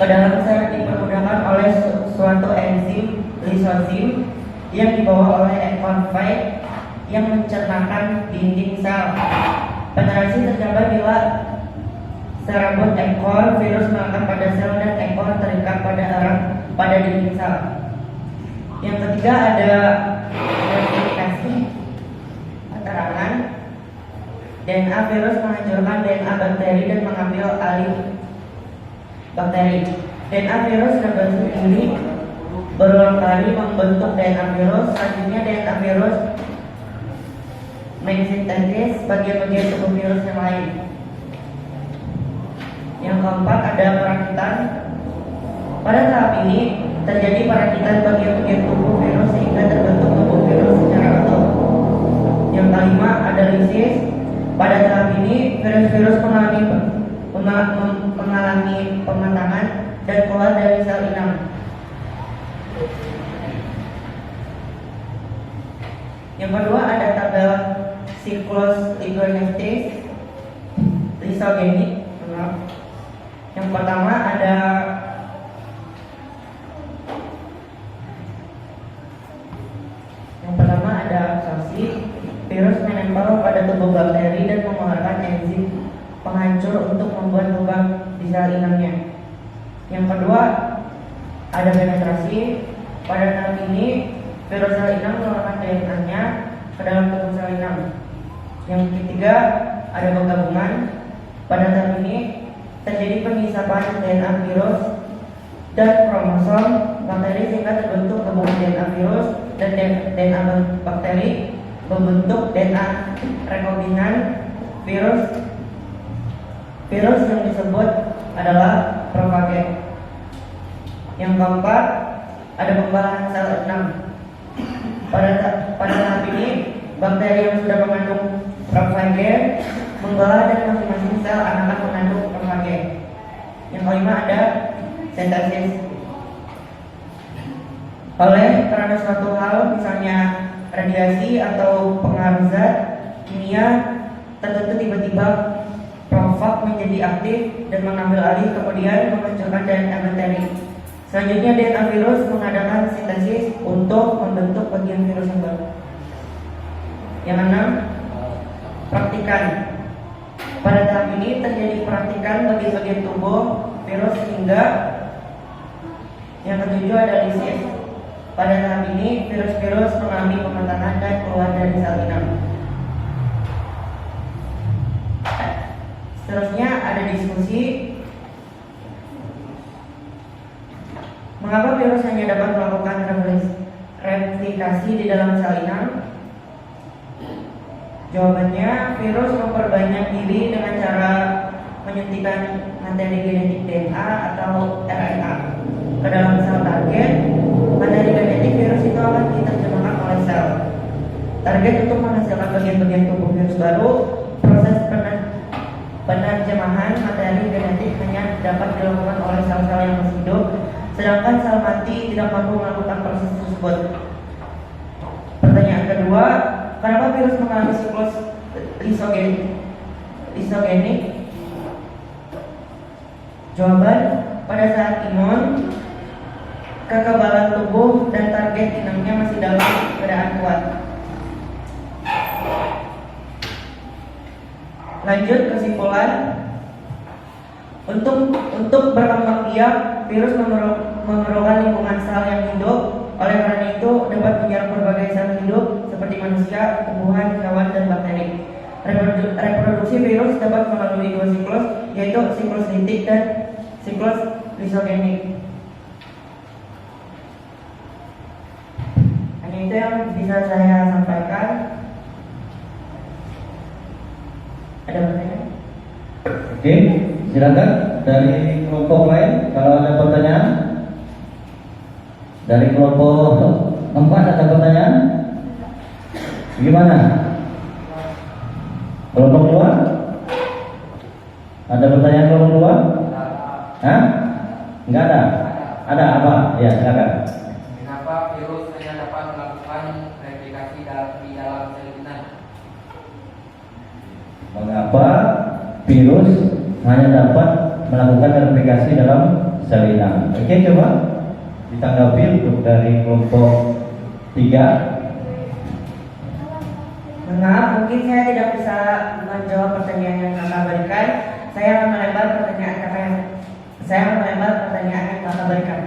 ke dalam sel dipermudahkan oleh suatu enzim lizozim yang dibawa oleh ekor baik yang mencernakan dinding sel. Penetrasi tercapai bila serabut ekor virus melekat pada sel dan ekor terikat pada erat pada dinding sel. Yang ketiga ada replikasi, keterangan DNA virus menghancurkan DNA bakteri dan mengambil alih bakteri. DNA virus reproduksi sendiri berulang kali membentuk DNA virus. Selanjutnya DNA virus mensintesis bagian-bagian tubuh virus yang lain. Yang keempat ada perakitan. Pada tahap ini terjadi perakitan bagian-bagian tubuh virus sehingga terbentuk tubuh virus secara utuh. Yang kelima ada lisis. Pada tahap ini virus-virus mengalami pematangan dan keluar dari sel inang. Yang kedua ada tabel siklus ligonestis lisogenik. Yang pertama ada absorpsi, virus menempel pada tubuh bakteri dan mengeluarkan enzim penghancur untuk membuat lubang di sel inangnya. Yang kedua ada penetrasi. Pada tahap ini virus sel inang mengeluarkan DNA-nya ke dalam tubuh sel inang. Yang ketiga ada penggabungan. Pada tahap ini terjadi penghisapan DNA virus dan kromosom bakteri sehingga terbentuk gabungan DNA virus dan DNA bakteri membentuk DNA rekombinan virus. Virus yang disebut adalah prophage. Yang keempat ada pembalahan sel inang. Pada tahap ini bakteri yang sudah mengandung prophage membelah dan masing-masing sel akan mengandung prophage. Yang kelima ada sintesis. karena suatu hal, misalnya radiasi atau pengaruh zat kimia tertentu tiba-tiba provok menjadi aktif dan mengambil alih, kemudian memunculkan DNA bakteri. Selanjutnya DNA virus mengadakan sintesis untuk membentuk bagian virus yang baru. Yang keenam, praktikan. Pada tahap ini terjadi praktikan bagian-bagian tubuh virus hingga yang ketujuh ada lisis. Pada tahap ini virus-virus mengalami pemetanan dan keluar dari sel inang. Seterusnya ada diskusi. Mengapa virus hanya dapat melakukan replikasi di dalam sel inang? Jawabannya, virus memperbanyak diri dengan cara menyuntikkan materi genetik DNA atau RNA ke dalam sel target. Materi genetik virus itu akan diterjemahkan oleh sel target untuk menghasilkan bagian-bagian tubuh virus baru. Proses penerjemahan materi genetik hanya dapat dilakukan oleh sel-sel yang masih hidup, sedangkan sel mati tidak mampu melakukan proses tersebut. Pertanyaan kedua, kenapa virus mengalami siklus lisogenik? Jawaban, pada saat imun, kekebalan tubuh dan target inangnya masih dalam keadaan kuat. Lanjut kesimpulan. Untuk berkembang biak, virus memerlukan lingkungan sel yang hidup. Oleh karena itu dapat menyerang berbagai sel hidup seperti manusia, tumbuhan, hewan, dan bakteri. Reproduksi virus dapat melalui dua siklus, yaitu siklus litik dan siklus lisogenik. Hanya itu yang bisa saya sampaikan. Ada pertanyaan? Oke, silakan dari kelompok lain kalau ada pertanyaan. Dari kelompok 4 ada pertanyaan? Gimana? Kelompok 2? Ada pertanyaan kelompok 2? Hah? Enggak ada? Ada apa? Ya, silakan. Kenapa virus hanya dapat melakukan replikasi di dalam sel inang? Mengapa virus hanya dapat melakukan replikasi dalam sel inang? Oke, coba ditanggapi untuk dari kelompok 3. Maaf, mungkin saya tidak bisa menjawab pertanyaan yang kakak berikan. Saya akan melempar pertanyaan yang kakak berikan.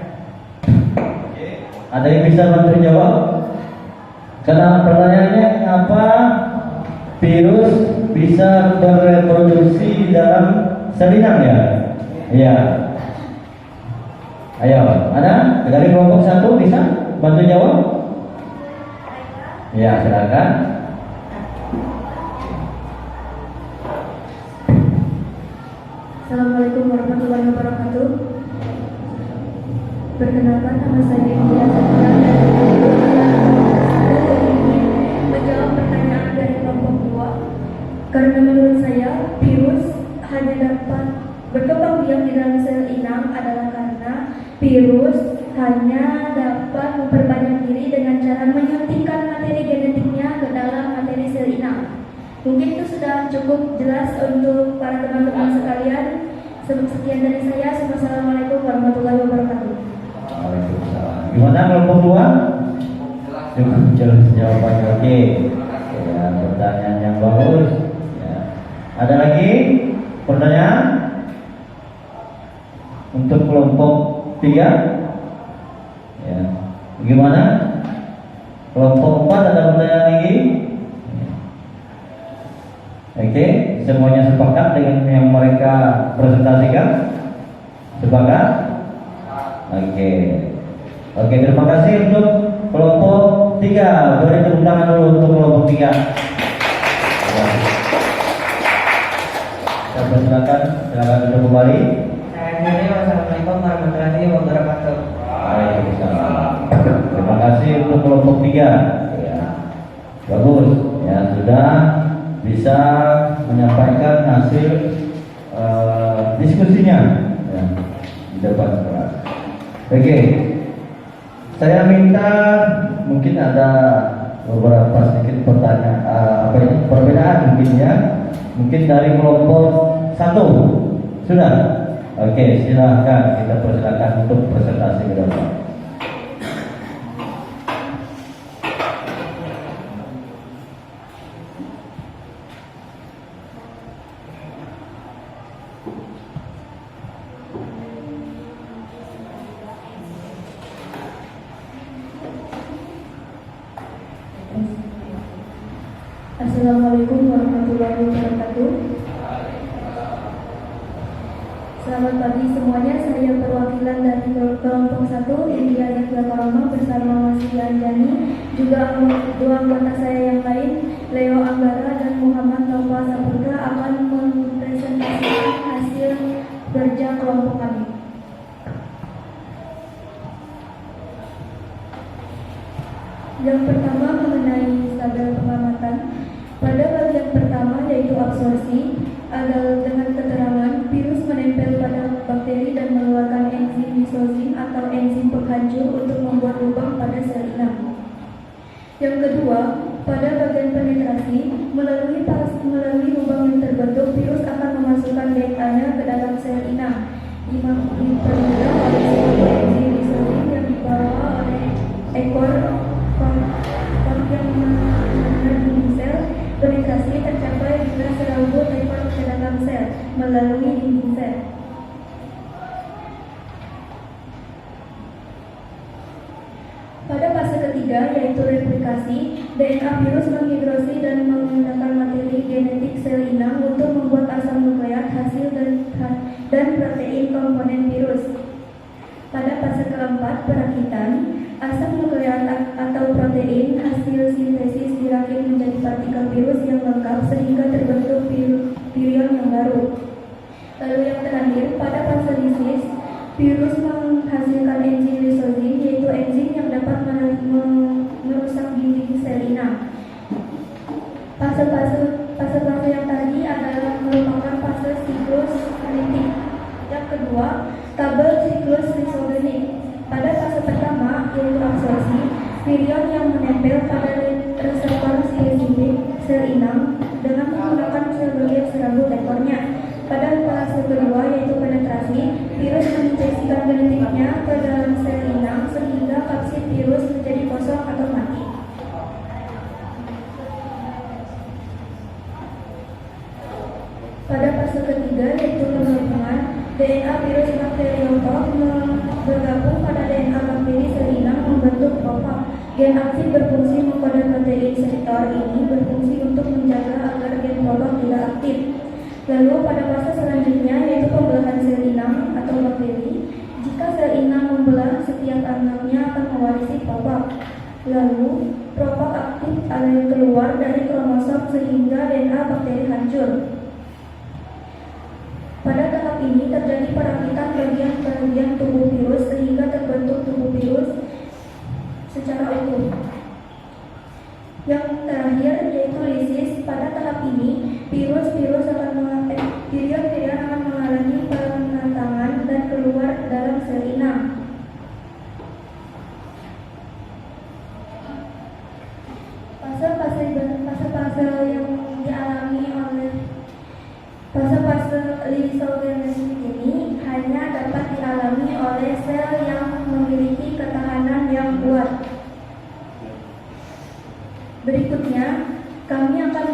Ada yang bisa bantu jawab? Karena pertanyaannya, kenapa virus bisa bereproduksi di dalam sel inang ya? Iya. Ayo, ada dari kelompok 1 bisa bantu jawab? Ya, silakan. Assalamualaikum warahmatullahi wabarakatuh. Perkenalkan, nama saya India Satria dan ingin menjawab pertanyaan dari kelompok 2. Karena menurut saya virus hanya dapat berkembang biak di dalam sel inang adalah karena virus hanya dapat memperbanyak diri dengan cara menyuntikkan materi genetiknya ke dalam materi sel inang. Mungkin itu sudah cukup jelas untuk para teman-teman sekalian. Sekian dari saya. Wassalamualaikum warahmatullahi wabarakatuh. Waalaikumsalam. Gimana kelompok 2? Cukup jelas jawabannya. Oke. Ya, pertanyaan yang bagus. Ya. Ada lagi pertanyaan untuk kelompok 3? Ya. Gimana? Kelompok 4 ada pertanyaan lagi? Oke, semuanya sepakat dengan yang mereka presentasikan? Sepakat? Oke, terima kasih untuk kelompok 3. Beri tepuk tangan dulu untuk kelompok 3. Saya persilakan, silakan duduk kembali. Saya sendiri, wassalamualaikum warahmatullahi wabarakatuh. Waalaikumsalam. Terima kasih untuk kelompok 3. Ya. Bagus, ya sudah bisa menyampaikan hasil diskusinya ya, di depan kelas. Oke, Saya minta mungkin ada beberapa sedikit pertanyaan, perbedaan mungkin ya. Mungkin dari kelompok 1 sudah. Oke, silahkan kita persilakan untuk presentasi ke depan. Assalamualaikum warahmatullahi wabarakatuh. Selamat pagi semuanya, saya perwakilan dari kelompok 1 India Yakla Karama bersama Mas Anjani, juga dua anggota saya yang lain, Leo Anggara dan Muhammad Taufa Saputra akan mempresentasikan hasil kerja kelompok kami. Yang pertama mengenai tabel pengamatan. Pada bagian pertama yaitu absorpsi, ada dengan keterangan virus menempel pada bakteri dan mengeluarkan enzim lisozim atau enzim penghancur untuk membuat lubang pada sel inang. Yang kedua, pada bagian penetrasi, melalui lubang yang terbentuk, virus akan memasukkan DNA-nya ke dalam sel inang. Dipermudah oleh suatu enzim lisozim yang dibawa oleh ekor yang menandung sel. Penetrasi tercapai bila serabut ekor ke dalam sel melalui dinding sel. Pada fase ketiga yaitu replikasi, DNA virus menghidrosi dan menggunakan materi genetik sel inang untuk membuat asam nukleat hasil dan protein komponen virus. Pada fase keempat, perakitan, asam nukleat atau protein hasil sintesis dirakit menjadi partikel virus yang lengkap sehingga terbentuk virion yang baru. Lalu yang terakhir, pada fase lisis, virus menghasilkan enzim lisozim, yaitu enzim yang dapat merusak dinding sel inang. Fase-fase yang tadi adalah merupakan fase siklus litik. Yang kedua, tabel siklus lisogenik. Pada fase pertama, yaitu absorpsi, virion yang menempel pada reseptor spesifik sel inang dengan menggunakan sebagai serabut ekornya. Pada fase kedua, yaitu penetrasi, virus menginjeksikan genetiknya ke dalam sel inang sehingga kapsid virus menjadi kosong atau mati. Pada fase ketiga, yaitu penggabungan, DNA virus bakteriofag bergabung pada DNA bakteri sel inang membentuk profag. Gen aktif berfungsi mengkode protein sektor ini berfungsi untuk menjaga agar gen profag tidak aktif. Lalu pada fase selanjutnya yaitu pembelahan sel inang atau bakteri. Jika sel inang membelah, setiap anaknya akan mewarisi profag. Lalu profag aktif akan keluar dari kromosom sehingga DNA bakteri hancur. Pada tahap ini terjadi perakitan bagian-bagian tubuh virus sehingga terbentuk tubuh virus secara utuh. Yang terakhir yaitu lisis. Pada tahap ini virion akan mengalami pengatangan dan keluar dalam sel inang. Fase-fase yang dialami oleh fase-fase lisogenesis ini hanya dapat dialami oleh sel yang memiliki ketahanan yang kuat. Berikutnya, kami akan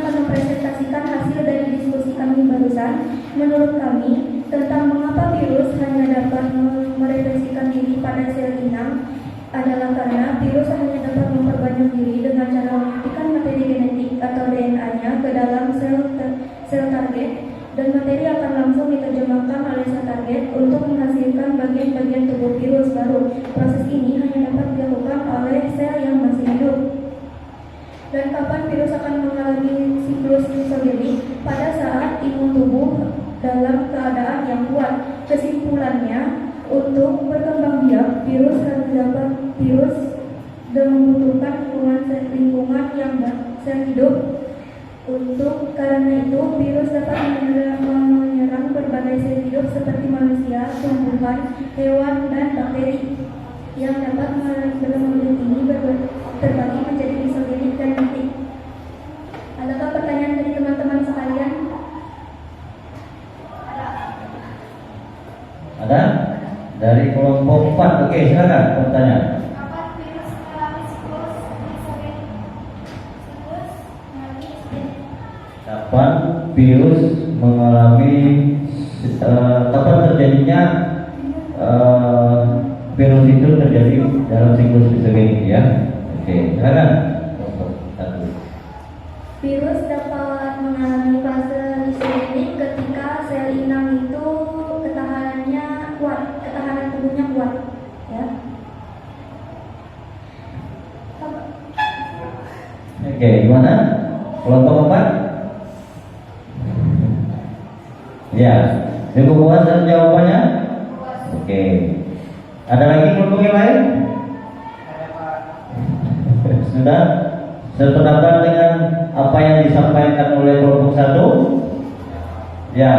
mempresentasikan hasil dari diskusi kami barusan. Menurut kami, tentang mengapa virus hanya dapat merepresikan diri pada sel inang adalah karena virus hanya dapat memperbanyak diri dengan cara menyuntikkan materi genetik atau DNA-nya ke dalam sel target, dan materi akan langsung diterjemahkan oleh sel target untuk menghasilkan bagian-bagian tubuh virus baru. Proses ini hanya dapat dilakukan oleh sel yang masih hidup. Dan kapan virus akan mengalami siklus lisogenik? Pada saat imun tubuh dalam keadaan yang kuat. Kesimpulannya, untuk berkembang biak, virus dan membutuhkan lingkungan yang sel hidup. Karena itu, virus dapat menyerang berbagai sel hidup seperti manusia, tumbuhan, hewan, dan bakteri. yang dapat berlembaga tinggi terbagi menjadi isogenik dan litik. Adakah pertanyaan dari teman-teman sekalian? Ada? Dari kelompok 4. Oke, silakan pertanyaan. Kapan virus mengalami siklus isogenik? Kapan virus mengalami kapan terjadinya virus itu terjadi dalam siklus isogenik ya? Oke, silakan. Kelompok 1. Virus dapat mengalami fase isogenik ketika sel inang itu ketahanannya kuat, ketahanan tubuhnya kuat, ya. Oke, gimana? Kelompok 4? Ya, cukup puas dan jawabannya? Oke. Ada lagi kelompok yang lain? Sudah sependapat dengan apa yang disampaikan oleh kelompok 1? Ya.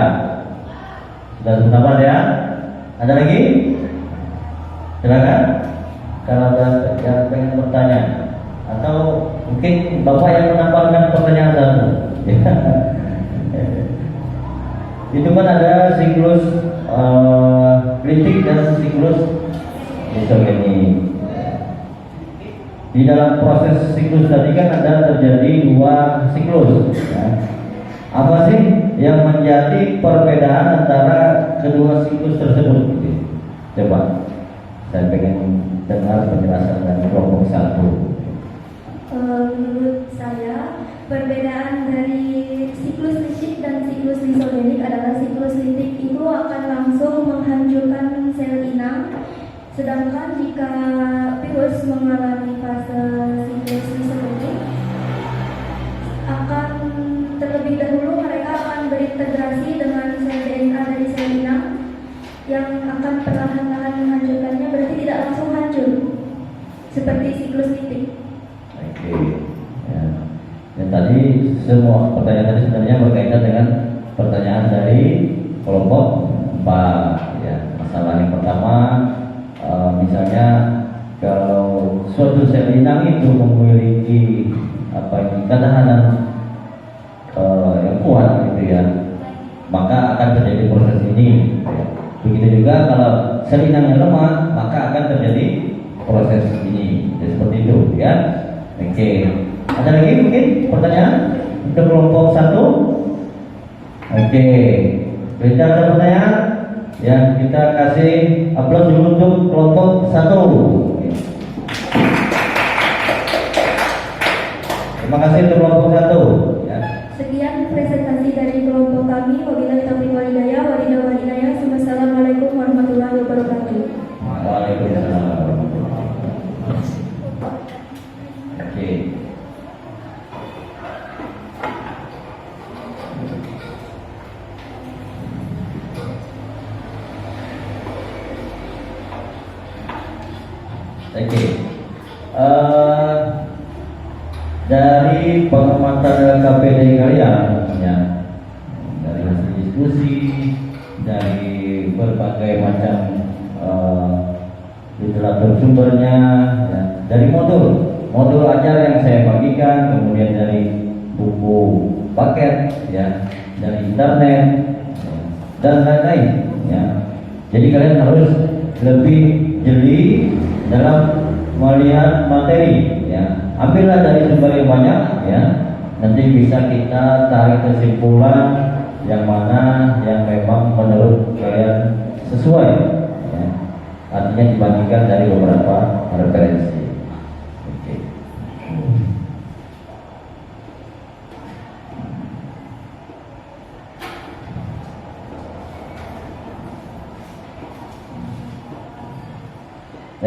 Sudah sependapat ya? Ada lagi? Silakan. Kalau ada yang pengen bertanya atau mungkin Bapak yang menambahkan pertanyaan satu. Itu kan ada siklus litik dan siklus isogenik. Di dalam proses siklus tadi kan ada terjadi 2 siklus. Ya. Apa sih yang menjadi perbedaan antara kedua siklus tersebut? Coba, saya pengen dengar penjelasan dari kelompok 1. Menurut saya, perbedaan dari siklus litik dan siklus isogenik adalah siklus litik itu akan langsung menghancurkan sel inang, sedangkan jika virus mengalami fase siklus isogenik, akan terlebih dahulu mereka akan berintegrasi dengan sel DNA dari sel inang yang akan perlahan-lahan menghancurkannya, berarti tidak langsung hancur seperti siklus litik. Oke. Ya. Dan tadi semua pertanyaan tadi sebenarnya berkaitan dengan pertanyaan dari kelompok 4. Ya. Masalah yang pertama, misalnya kalau suatu sel inang itu memiliki ketahanan yang kuat gitu ya, maka akan terjadi proses ini. Ya. Begitu juga kalau sel inangnya lemah, maka akan terjadi proses ini. Ya, seperti itu ya. Oke. Ada lagi mungkin pertanyaan untuk kelompok 1? Oke. Kita ada pertanyaan? Ya, kita kasih aplaus dulu untuk kelompok 1. Terima kasih untuk kelompok 1. Ya. Sekian presentasi dari kelompok kami. Wabillahi taufiq wal hidayah. Wassalamualaikum warahmatullahi wabarakatuh. Waalaikumsalam. Oke. Oke. Dari pengamatan KPD kalian, ya, dari hasil diskusi, dari berbagai macam literatur sumbernya, ya, dari modul ajar yang saya bagikan, kemudian dari buku paket, ya, dari internet, ya, dan lain-lain. Ya. Jadi kalian harus lebih jeli dalam melihat materi. Ya. Ambillah dari sumber yang banyak, ya. Nanti bisa kita tarik kesimpulan yang mana yang memang menurut kalian sesuai. Ya. Artinya dibandingkan dari beberapa referensi. Oke.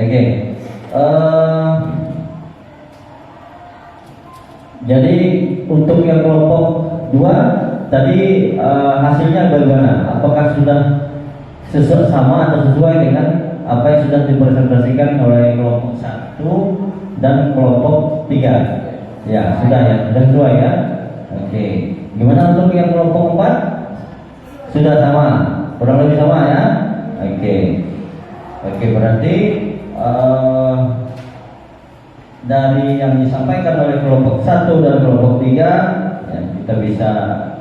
Oke. Jadi untuk yang kelompok 2 tadi hasilnya bagaimana? Apakah sudah sama atau sesuai dengan apa yang sudah dipresentasikan oleh kelompok 1 dan kelompok 3? Ya, sudah ya, sudah sesuai ya. Oke. Gimana untuk yang kelompok 4? Sudah sama, kurang lebih sama ya. Oke. Oke, berarti dari yang disampaikan oleh kelompok 1 dan kelompok 3, ya, kita bisa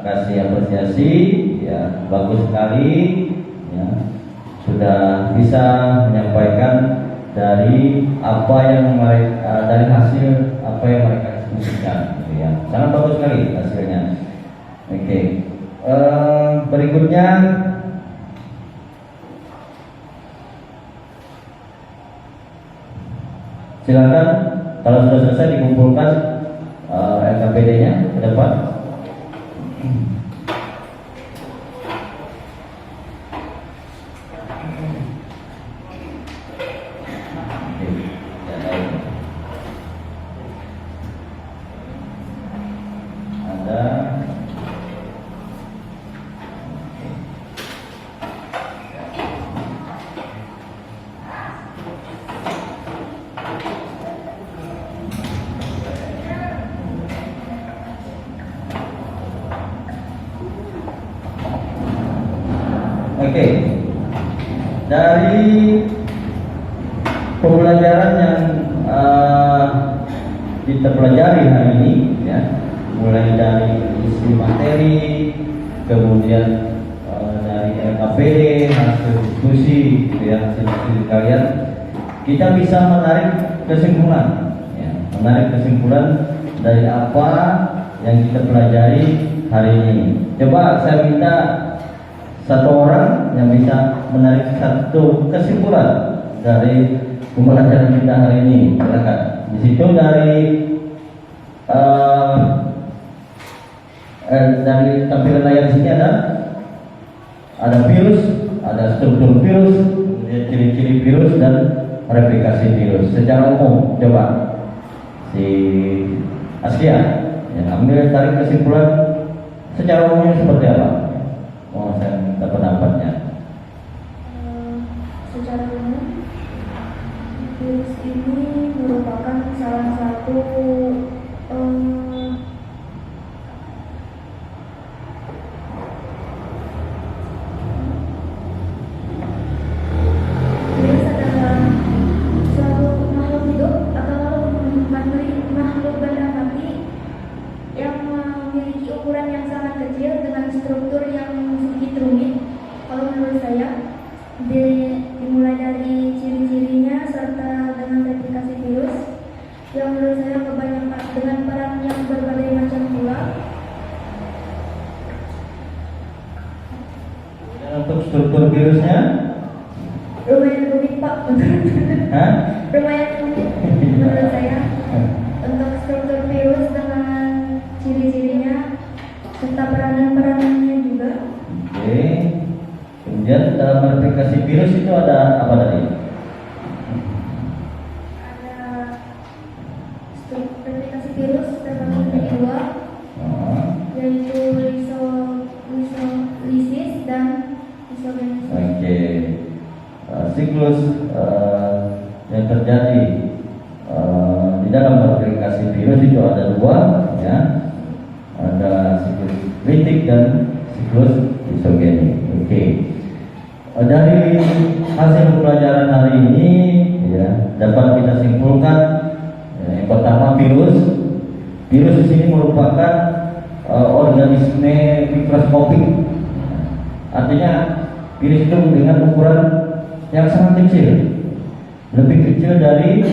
kasih apresiasi, ya, bagus sekali, ya, sudah bisa menyampaikan dari apa yang mereka, dari hasil apa yang mereka diskusikan, gitu ya. Sangat bagus sekali hasilnya. Oke, berikutnya silakan kalau sudah selesai dikumpulkan LKPD-nya ke depan. Ada. Oke, dari pembelajaran yang kita pelajari hari ini, ya, mulai dari isi materi, kemudian dari LKPD, hasil diskusi, gitu ya, hasil diskusi kalian, kita bisa menarik kesimpulan, ya, menarik kesimpulan dari apa yang kita pelajari hari ini. Coba saya minta satu orang yang bisa menarik satu kesimpulan dari pembelajaran kita hari ini. Silakan. Di situ dari tampilan layar di sini ada virus, ada struktur virus, ciri-ciri virus dan replikasi virus. Secara umum, coba si Askia, yang ambil tarik kesimpulan secara umumnya seperti apa? Mau saya minta pendapatnya. Secara umum, virus ini merupakan salah satu virus adalah suatu makhluk hidup atau makhluk benda mati yang memiliki ukuran yang sangat kecil dengan struktur yang sedikit rumit. Kalau menurut saya, dimulai dari ciri-cirinya serta dengan replikasi virus yang menurut saya kebanyakan dengan peran yang berbagai macam pula. Dan untuk struktur virusnya, Lumayan rumit Pak. Hah? Lumayan rumit menurut saya untuk struktur virus dengan ciri-cirinya serta peranan-peranannya juga. Oke. Kemudian dalam replikasi virus itu ada apa tadi? Ada replikasi virus terbagi menjadi dua, yaitu lisolisis dan isogenesis. Oke. Siklus yang terjadi di dalam replikasi virus itu ada dua, ya. Ada siklus litik dan siklus isogenik. Oke. Dari hasil pelajaran hari ini, ya, dapat kita simpulkan, ya, yang pertama virus di sini merupakan organisme mikroskopik. Artinya virus itu dengan ukuran yang sangat kecil, lebih kecil dari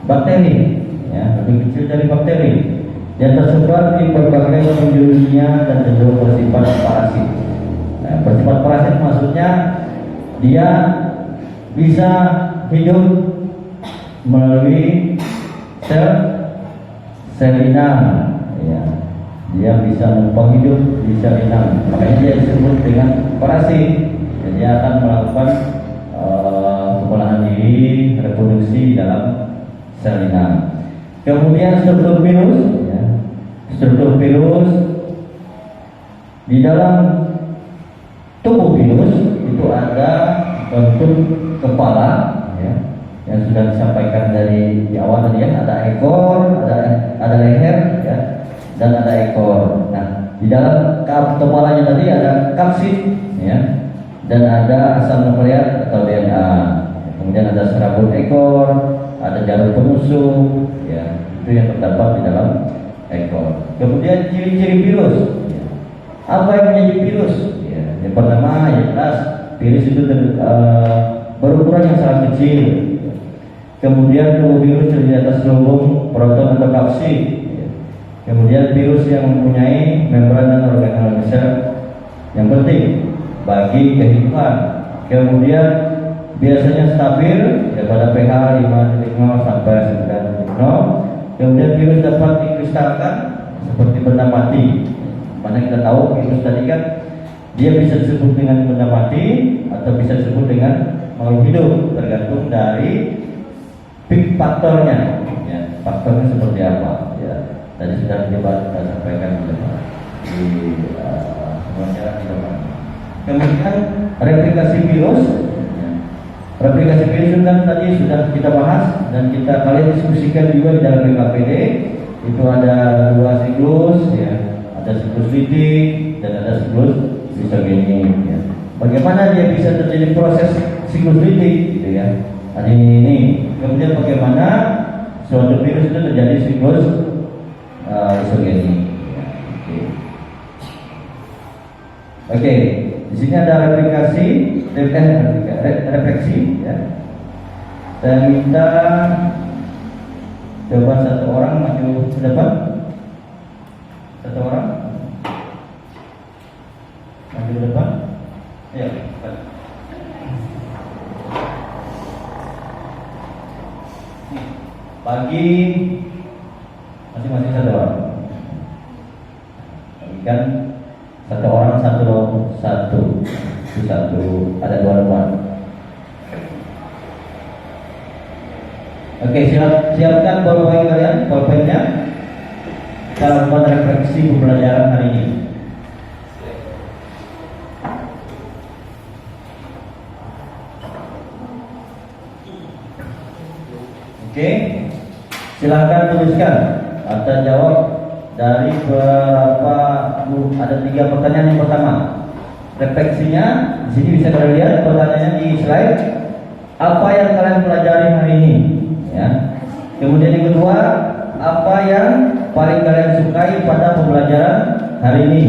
bakteri, ya, lebih kecil dari bakteri, yang tersebar di berbagai penjuru dunia dan cenderung bersifat parasit. Nah, bersifat parasit maksudnya dia bisa hidup melalui sel inang, ya. Dia bisa numpang hidup di sel inang, makanya dia disebut dengan parasit. Jadi dia akan melakukan pengolahan diri, reproduksi dalam sel inang. Kemudian struktur virus, ya. Struktur virus di dalam tubuh virus itu ada bentuk kepala, ya, yang sudah disampaikan dari di awal tadi, ya. Ada ekor, ada leher, ya, dan ada ekor. Nah, di dalam kepalanya tadi ada kapsid, ya, dan ada asam nukleat atau DNA. kemudian ada serabut ekor, ada jarum penusuk, ya, itu yang terdapat di dalam ekor. Kemudian ciri-ciri virus, ya. Apa yang menjadi virus? Ya, yang pertama ya jelas virus itu berukuran yang sangat kecil. Kemudian tubuh virus terdiri atas lumbung proton atau kapsid. Ya. Kemudian virus yang mempunyai membran dan organel sel yang penting bagi kehidupan. Kemudian biasanya stabil ya, pada pH 5.0 sampai 9.0. Kemudian virus dapat dikristalkan seperti benda mati. Mana kita tahu virus tadi kan dia bisa disebut dengan benda mati atau bisa disebut dengan makhluk hidup, tergantung dari peak faktornya. Ya, faktornya seperti apa? Ya, tadi sudah kita sampaikan di wawancara di depan. Kemudian replikasi virus. Replikasi virus kan tadi sudah kita bahas dan kita kalian diskusikan juga di dalam BKPD. Itu ada 2 siklus, ya, ada siklus litik dan ada siklus lisogenik. Ya. Bagaimana dia bisa terjadi proses siklus litik, gitu ya? Tadi ini. Kemudian bagaimana suatu virus itu terjadi siklus lisogenik. Ya. Oke. Di sini ada replikasi, refleksi, ya. Saya minta coba satu orang maju ke depan, satu orang maju ke depan, ya. Bagi masing-masing satu orang, bagikan. Satu orang satu ada 2 lembar. Oke, siapkan bolpen kalian, bolpennya. Kita lakukan refleksi pembelajaran hari ini. Oke, silahkan tuliskan atau jawab dari berapa. Ada 3 pertanyaan. Yang pertama, refleksinya di sini bisa kalian lihat pertanyaannya di slide. Apa yang kalian pelajari hari ini? Ya. Kemudian yang kedua, apa yang paling kalian sukai pada pembelajaran hari ini?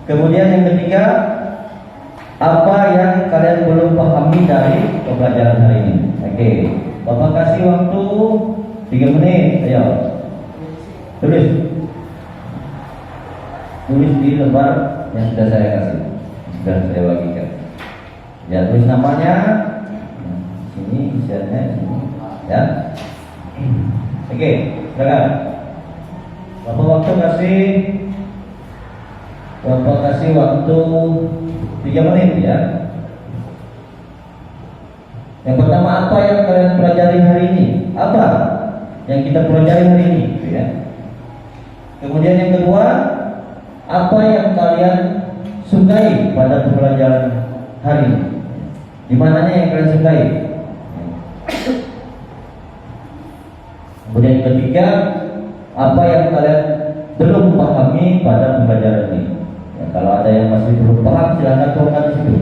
Kemudian yang ketiga, apa yang kalian belum pahami dari pembelajaran hari ini? Oke, Bapak kasih waktu 3 menit. Ayo, tulis di lembar yang sudah saya kasih, sudah saya bagikan. Ya, tulis namanya, sini, isiannya, sini, ya. Oke, silakan. Bapak kasih waktu 3 menit, ya. Yang pertama, apa yang kalian pelajari hari ini? Apa yang kita pelajari hari ini, ya. Kemudian yang kedua, apa yang kalian sukai pada pembelajaran hari ini? Di mananya yang kalian sukai? Kemudian yang ketiga, apa yang kalian belum pahami pada pembelajaran ini? Ya, kalau ada yang masih belum paham, silakan tuliskan di situ.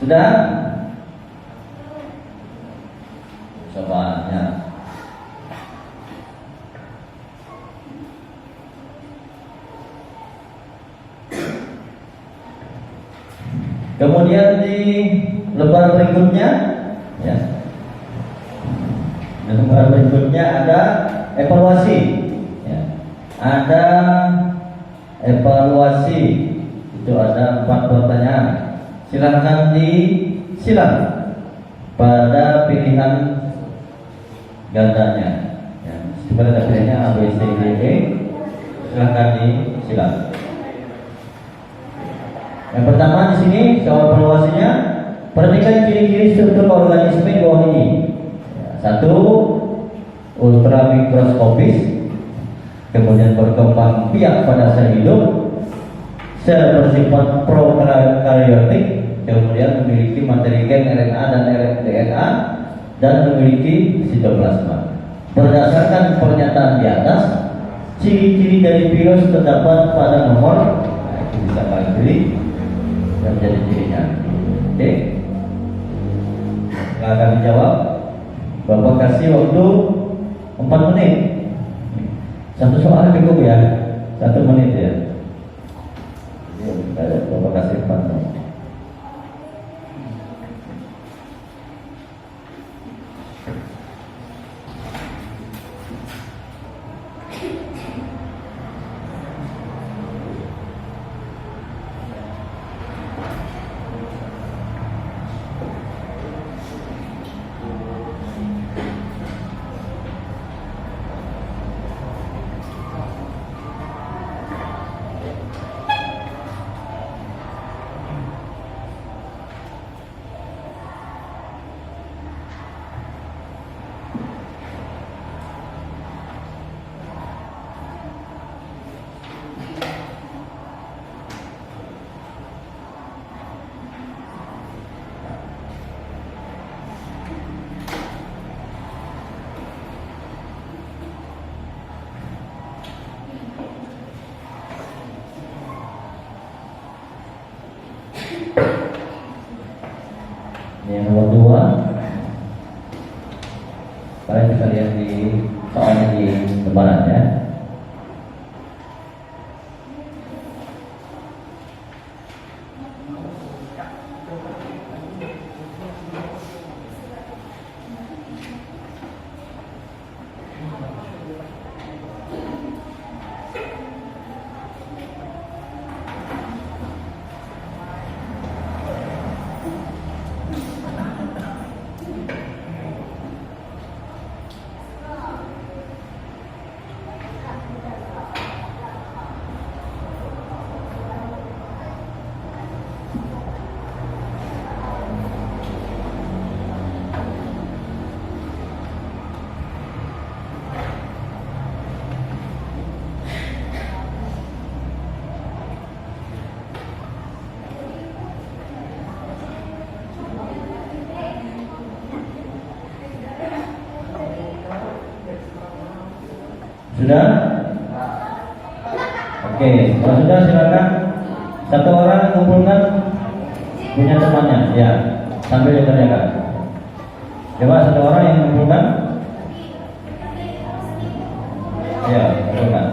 Sudah? Cobaannya. Kemudian di lembar berikutnya, ya, Nomor berikutnya ada evaluasi. Ya. Ada evaluasi, itu ada 4 pertanyaan. Silakan disilang pada pilihan gandanya. Ya. Seperti ada pilihannya A, B, C, D, E. Silakan disilang. Yang pertama di sini soal evaluasinya, perhatikan ciri-ciri struktur organisme di bawah ini. Satu, ultra mikroskopis, kemudian berkembang biak pada sel hidup, sel bersifat prokaryotik, kemudian memiliki materi gen RNA dan DNA, dan memiliki sitoplasma. Berdasarkan pernyataan di atas, ciri-ciri dari virus terdapat pada nomor, nah itu bisa kalian pilih dan menjadi cirinya. Oke, silakan dijawab. Bapak kasih waktu 4 menit. Satu soal cukup ya, 1 menit ya. Jadi Bapak kasih 4 menit. Yang nomor 2, kalian bisa lihat di soalnya di lembaran ya. Sudah? Oke, kalau sudah silakan satu orang kumpulkan punya temannya, ya, sambil dikerjakan. Coba satu orang yang mengumpulkan, ya, kumpulkan.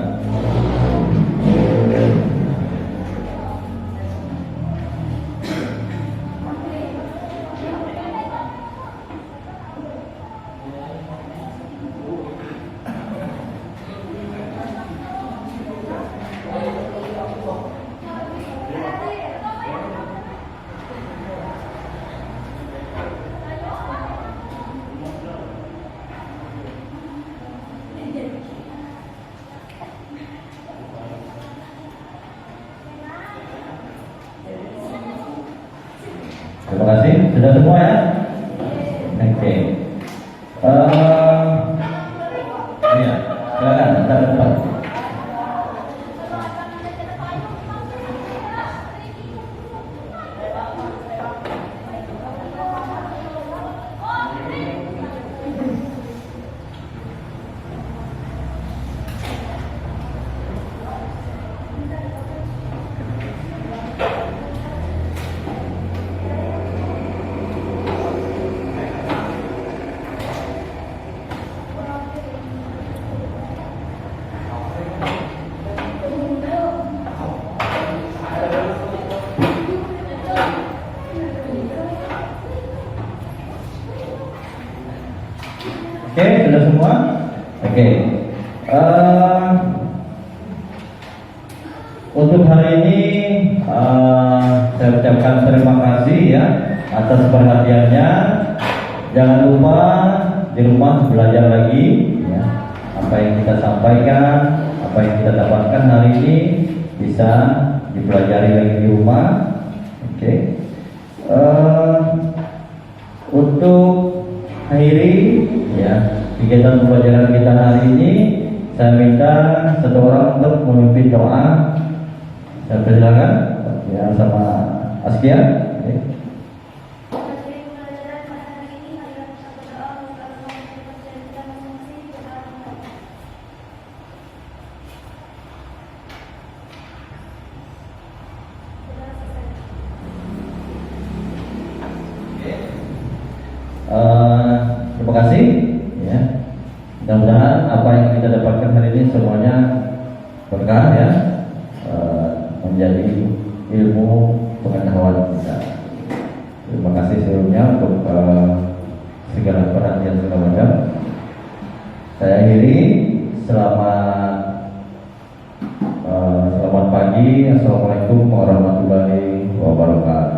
Terima kasih, sudah semua ya? Oke. Iya, silakan, kita depan. sudah semua? Oke. Untuk hari ini saya ucapkan terima kasih ya atas perhatiannya. Jangan lupa di rumah belajar lagi ya. Apa yang kita sampaikan, apa yang kita dapatkan hari ini bisa dipelajari lagi di rumah. Oke. Untuk akhiri ya kegiatan pembelajaran kita hari ini, saya minta satu orang untuk memimpin doa. Saya persilakan ya sama Askia. Oke. Terima kasih ya. Mudah-mudahan apa yang kita dapatkan hari ini semuanya berkah ya, menjadi ilmu pengetahuan kita. Terima kasih sebelumnya untuk segala perhatian segala macam. Saya akhiri. Selamat pagi. Assalamualaikum warahmatullahi wabarakatuh.